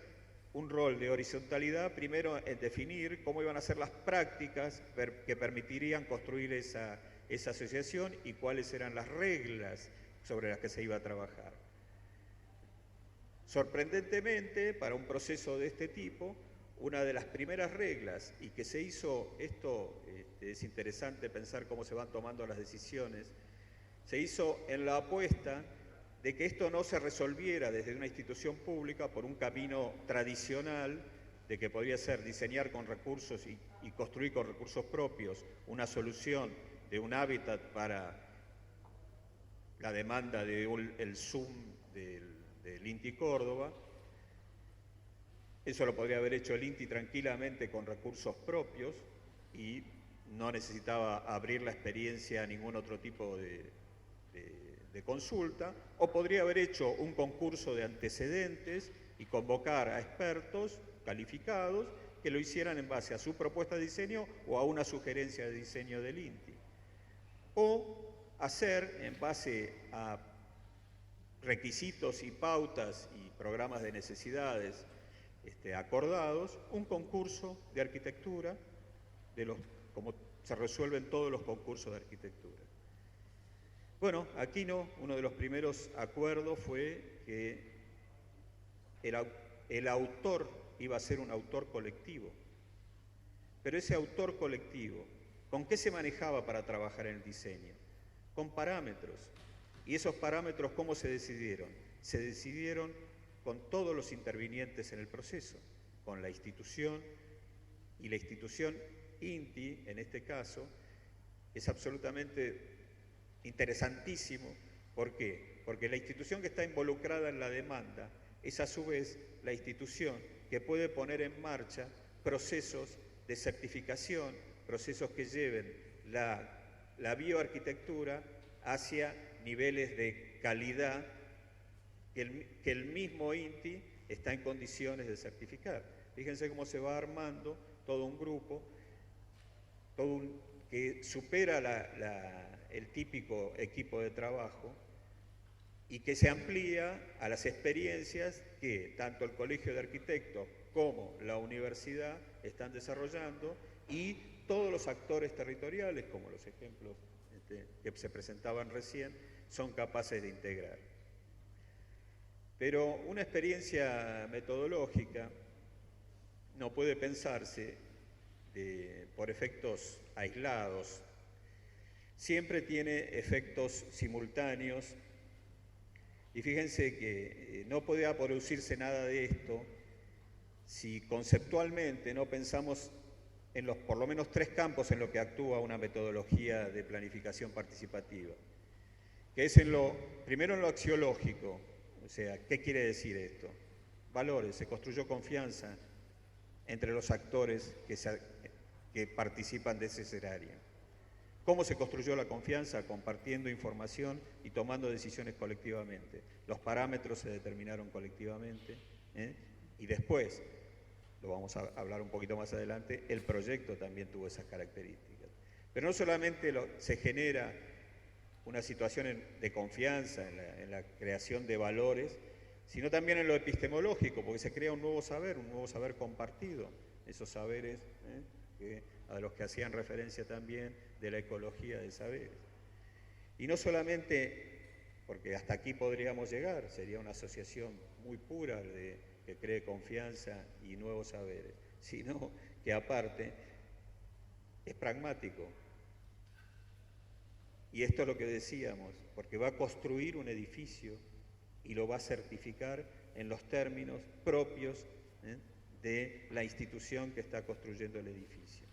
un rol de horizontalidad, primero en definir cómo iban a ser las prácticas que permitirían construir esa asociación y cuáles eran las reglas sobre las que se iba a trabajar. Sorprendentemente, para un proceso de este tipo, una de las primeras reglas, y que se hizo, esto es interesante pensar cómo se van tomando las decisiones, se hizo en la apuesta de que esto no se resolviera desde una institución pública por un camino tradicional, de que podría ser diseñar con recursos y construir con recursos propios una solución de un hábitat para la demanda del Zoom del INTI Córdoba. Eso lo podría haber hecho el INTI tranquilamente con recursos propios y no necesitaba abrir la experiencia a ningún otro tipo de consulta, o podría haber hecho un concurso de antecedentes y convocar a expertos calificados que lo hicieran en base a su propuesta de diseño o a una sugerencia de diseño del INTI. O hacer en base a requisitos y pautas y programas de necesidades acordados, un concurso de arquitectura, como se resuelven todos los concursos de arquitectura. Bueno, aquí uno de los primeros acuerdos fue que el autor iba a ser un autor colectivo. Pero ese autor colectivo, ¿con qué se manejaba para trabajar en el diseño? Con parámetros. ¿Y esos parámetros cómo se decidieron? Se decidieron con todos los intervinientes en el proceso, con la institución, y la institución INTI, en este caso, es absolutamente interesantísimo. ¿Por qué? Porque la institución que está involucrada en la demanda es a su vez la institución que puede poner en marcha procesos de certificación, procesos que lleven la bioarquitectura hacia niveles de calidad que el mismo INTI está en condiciones de certificar. Fíjense cómo se va armando todo un grupo, que supera el típico equipo de trabajo y que se amplía a las experiencias que tanto el Colegio de Arquitectos como la universidad están desarrollando, y todos los actores territoriales, como los ejemplos que se presentaban recién, son capaces de integrar. Pero una experiencia metodológica no puede pensarse por efectos aislados. Siempre tiene efectos simultáneos, y fíjense que no podía producirse nada de esto si conceptualmente no pensamos en los por lo menos 3 campos en los que actúa una metodología de planificación participativa, que es primero en lo axiológico. O sea, ¿qué quiere decir esto? Valores, se construyó confianza entre los actores que participan de ese escenario. ¿Cómo se construyó la confianza? Compartiendo información y tomando decisiones colectivamente. Los parámetros se determinaron colectivamente, y después, lo vamos a hablar un poquito más adelante, el proyecto también tuvo esas características. Pero no solamente se genera una situación de confianza en la creación de valores, sino también en lo epistemológico, porque se crea un nuevo saber compartido, esos saberes a los que hacían referencia también de la ecología de saberes. Y no solamente, porque hasta aquí podríamos llegar, sería una asociación muy pura que cree confianza y nuevos saberes, sino que aparte es pragmático. Y esto es lo que decíamos, porque va a construir un edificio y lo va a certificar en los términos propios de la institución que está construyendo el edificio.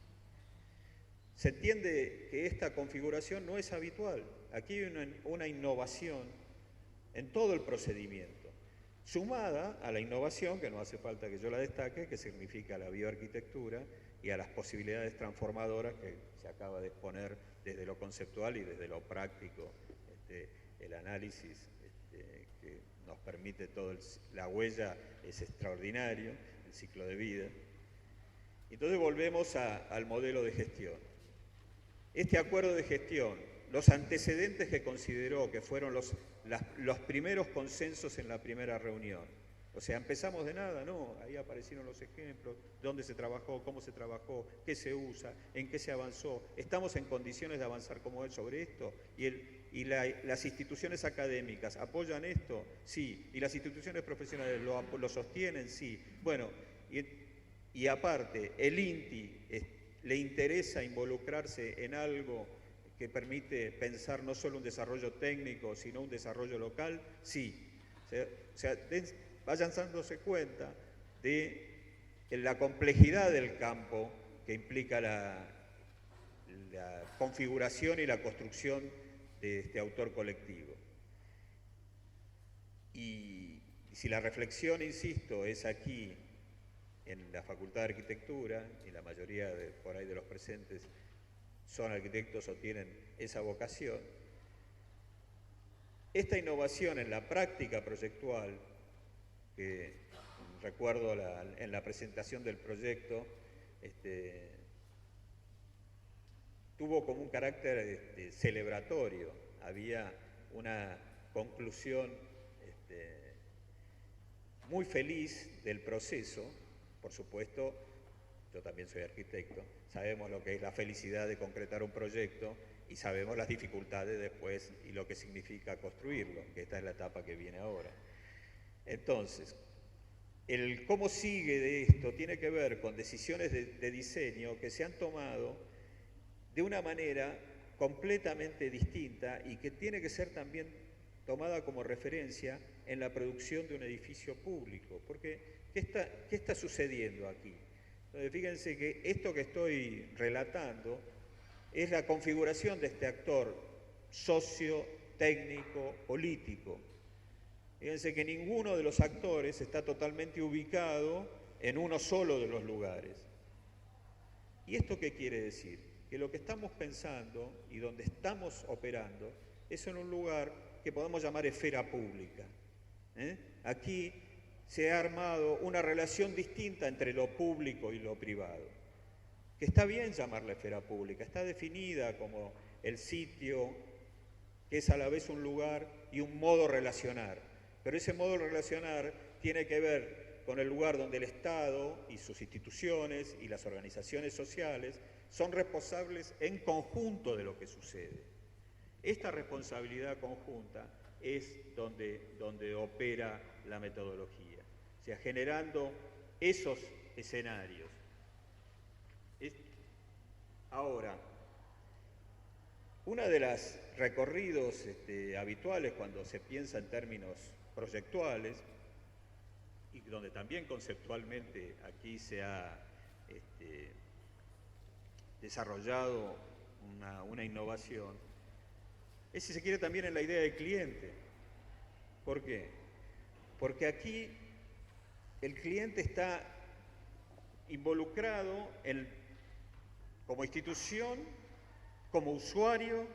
Se entiende que esta configuración no es habitual. Aquí hay una innovación en todo el procedimiento, sumada a la innovación, que no hace falta que yo la destaque, que significa la bioarquitectura y a las posibilidades transformadoras que se acaba de exponer desde lo conceptual y desde lo práctico, el análisis que nos permite la huella es extraordinario, el ciclo de vida. Entonces volvemos al modelo de gestión. Este acuerdo de gestión, los antecedentes que consideró que fueron los primeros consensos en la primera reunión. O sea, empezamos de nada, ¿no? Ahí aparecieron los ejemplos, dónde se trabajó, cómo se trabajó, qué se usa, en qué se avanzó. ¿Estamos en condiciones de avanzar como él sobre esto? ¿Y las instituciones académicas apoyan esto? Sí. ¿Y las instituciones profesionales lo sostienen? Sí. Bueno, y aparte, el INTI le interesa involucrarse en algo que permite pensar no solo un desarrollo técnico, sino un desarrollo local, sí. O sea, vayan dándose cuenta de la complejidad del campo que implica la configuración y la construcción de este autor colectivo. Y si la reflexión, insisto, es aquí, en la Facultad de Arquitectura, y la mayoría por ahí de los presentes son arquitectos o tienen esa vocación, esta innovación en la práctica proyectual, que recuerdo en la presentación del proyecto, tuvo como un carácter celebratorio. Había una conclusión muy feliz del proceso. Por supuesto, yo también soy arquitecto, sabemos lo que es la felicidad de concretar un proyecto y sabemos las dificultades después y lo que significa construirlo, que esta es la etapa que viene ahora. Entonces, el cómo sigue de esto tiene que ver con decisiones de diseño que se han tomado de una manera completamente distinta y que tiene que ser también tomada como referencia en la producción de un edificio público. Porque, ¿qué está sucediendo aquí? Entonces, fíjense que esto que estoy relatando es la configuración de este actor socio, técnico, político. Fíjense que ninguno de los actores está totalmente ubicado en uno solo de los lugares. ¿Y esto qué quiere decir? Que lo que estamos pensando y donde estamos operando es en un lugar que podemos llamar esfera pública. Aquí se ha armado una relación distinta entre lo público y lo privado, que está bien llamarla esfera pública, está definida como el sitio que es a la vez un lugar y un modo relacionar, pero ese modo relacionar tiene que ver con el lugar donde el Estado y sus instituciones y las organizaciones sociales son responsables en conjunto de lo que sucede. Esta responsabilidad conjunta es donde opera la metodología, o sea, generando esos escenarios. Ahora, uno de los recorridos habituales cuando se piensa en términos proyectuales, y donde también conceptualmente aquí se ha desarrollado una innovación, es, si se quiere, también en la idea del cliente. ¿Por qué? Porque aquí el cliente está involucrado como institución, como usuario,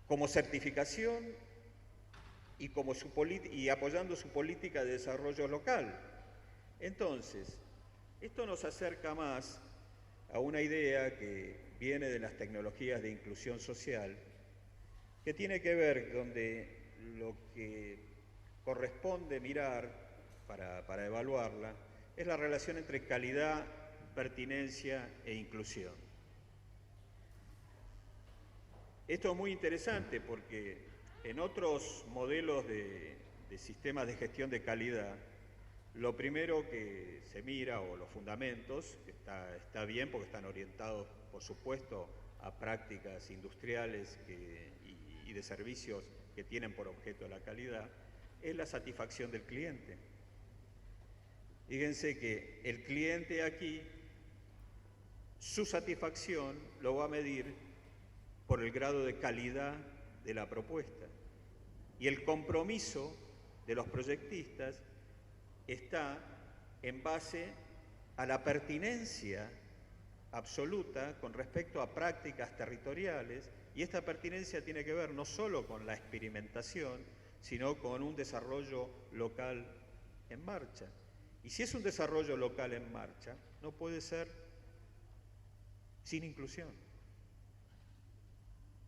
como certificación y apoyando su política de desarrollo local. Entonces, esto nos acerca más a una idea que viene de las tecnologías de inclusión social, que tiene que ver donde lo que corresponde mirar para evaluarla es la relación entre calidad, pertinencia e inclusión. Esto es muy interesante porque en otros modelos de sistemas de gestión de calidad, lo primero que se mira, o los fundamentos, que está bien porque están orientados, por supuesto, a prácticas industriales y de servicios que tienen por objeto la calidad, es la satisfacción del cliente. Fíjense que el cliente aquí, su satisfacción lo va a medir por el grado de calidad de la propuesta. Y el compromiso de los proyectistas está en base a la pertinencia absoluta con respecto a prácticas territoriales, y esta pertinencia tiene que ver no solo con la experimentación, sino con un desarrollo local en marcha. Y si es un desarrollo local en marcha, no puede ser sin inclusión.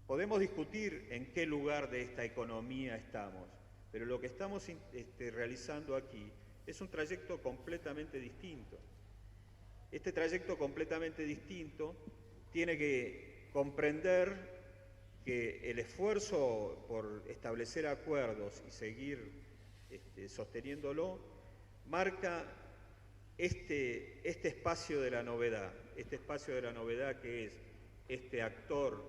Podemos discutir en qué lugar de esta economía estamos, pero lo que estamos realizando aquí es un trayecto completamente distinto. Este trayecto completamente distinto tiene que comprender que el esfuerzo por establecer acuerdos y seguir sosteniéndolo marca este espacio de la novedad, que es este actor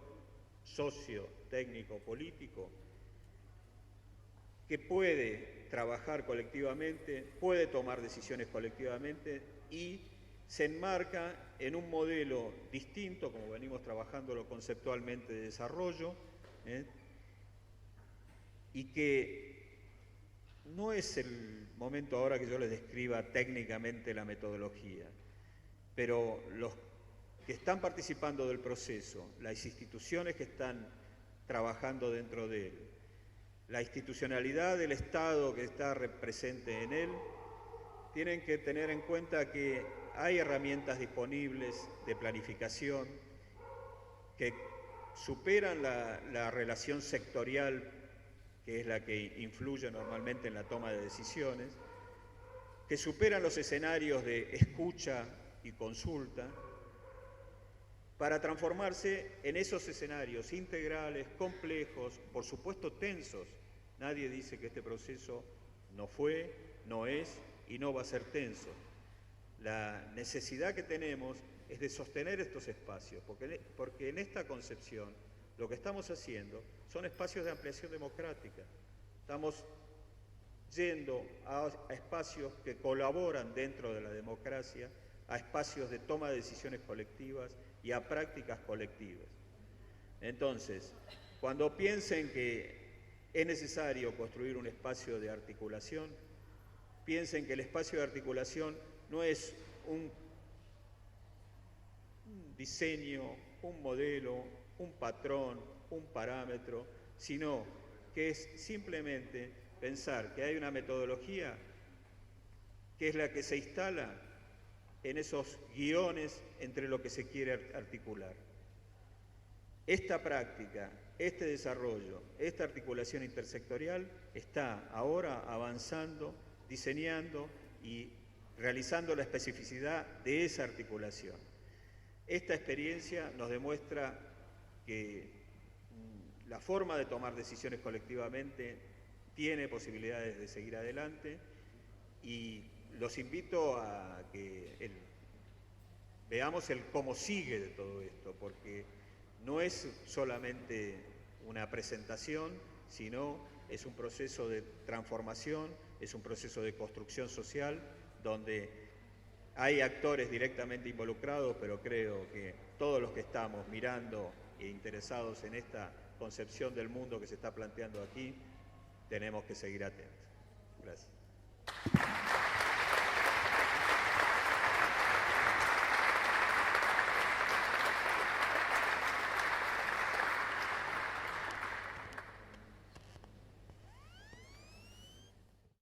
socio, técnico, político, que puede trabajar colectivamente, puede tomar decisiones colectivamente y se enmarca en un modelo distinto, como venimos trabajándolo conceptualmente, de desarrollo, y que no es el momento ahora que yo les describa técnicamente la metodología, pero los que están participando del proceso, las instituciones que están trabajando dentro de él, la institucionalidad del Estado que está presente en él, tienen que tener en cuenta que hay herramientas disponibles de planificación que superan la relación sectorial, que es la que influye normalmente en la toma de decisiones, que superan los escenarios de escucha y consulta, para transformarse en esos escenarios integrales, complejos, por supuesto tensos. Nadie dice que este proceso no fue, no es y no va a ser tenso. La necesidad que tenemos es de sostener estos espacios, porque en esta concepción lo que estamos haciendo son espacios de ampliación democrática. Estamos yendo a espacios que colaboran dentro de la democracia, a espacios de toma de decisiones colectivas y a prácticas colectivas. Entonces, cuando piensen que es necesario construir un espacio de articulación, piensen que el espacio de articulación no es un diseño, un modelo, un patrón, un parámetro, sino que es simplemente pensar que hay una metodología que es la que se instala en esos guiones entre lo que se quiere articular. Esta práctica, este desarrollo, esta articulación intersectorial está ahora avanzando, diseñando y realizando la especificidad de esa articulación. Esta experiencia nos demuestra que la forma de tomar decisiones colectivamente tiene posibilidades de seguir adelante, y los invito a que veamos el cómo sigue de todo esto, porque no es solamente una presentación, sino es un proceso de transformación, es un proceso de construcción social, donde hay actores directamente involucrados, pero creo que todos los que estamos mirando e interesados en esta concepción del mundo que se está planteando aquí, tenemos que seguir atentos. Gracias.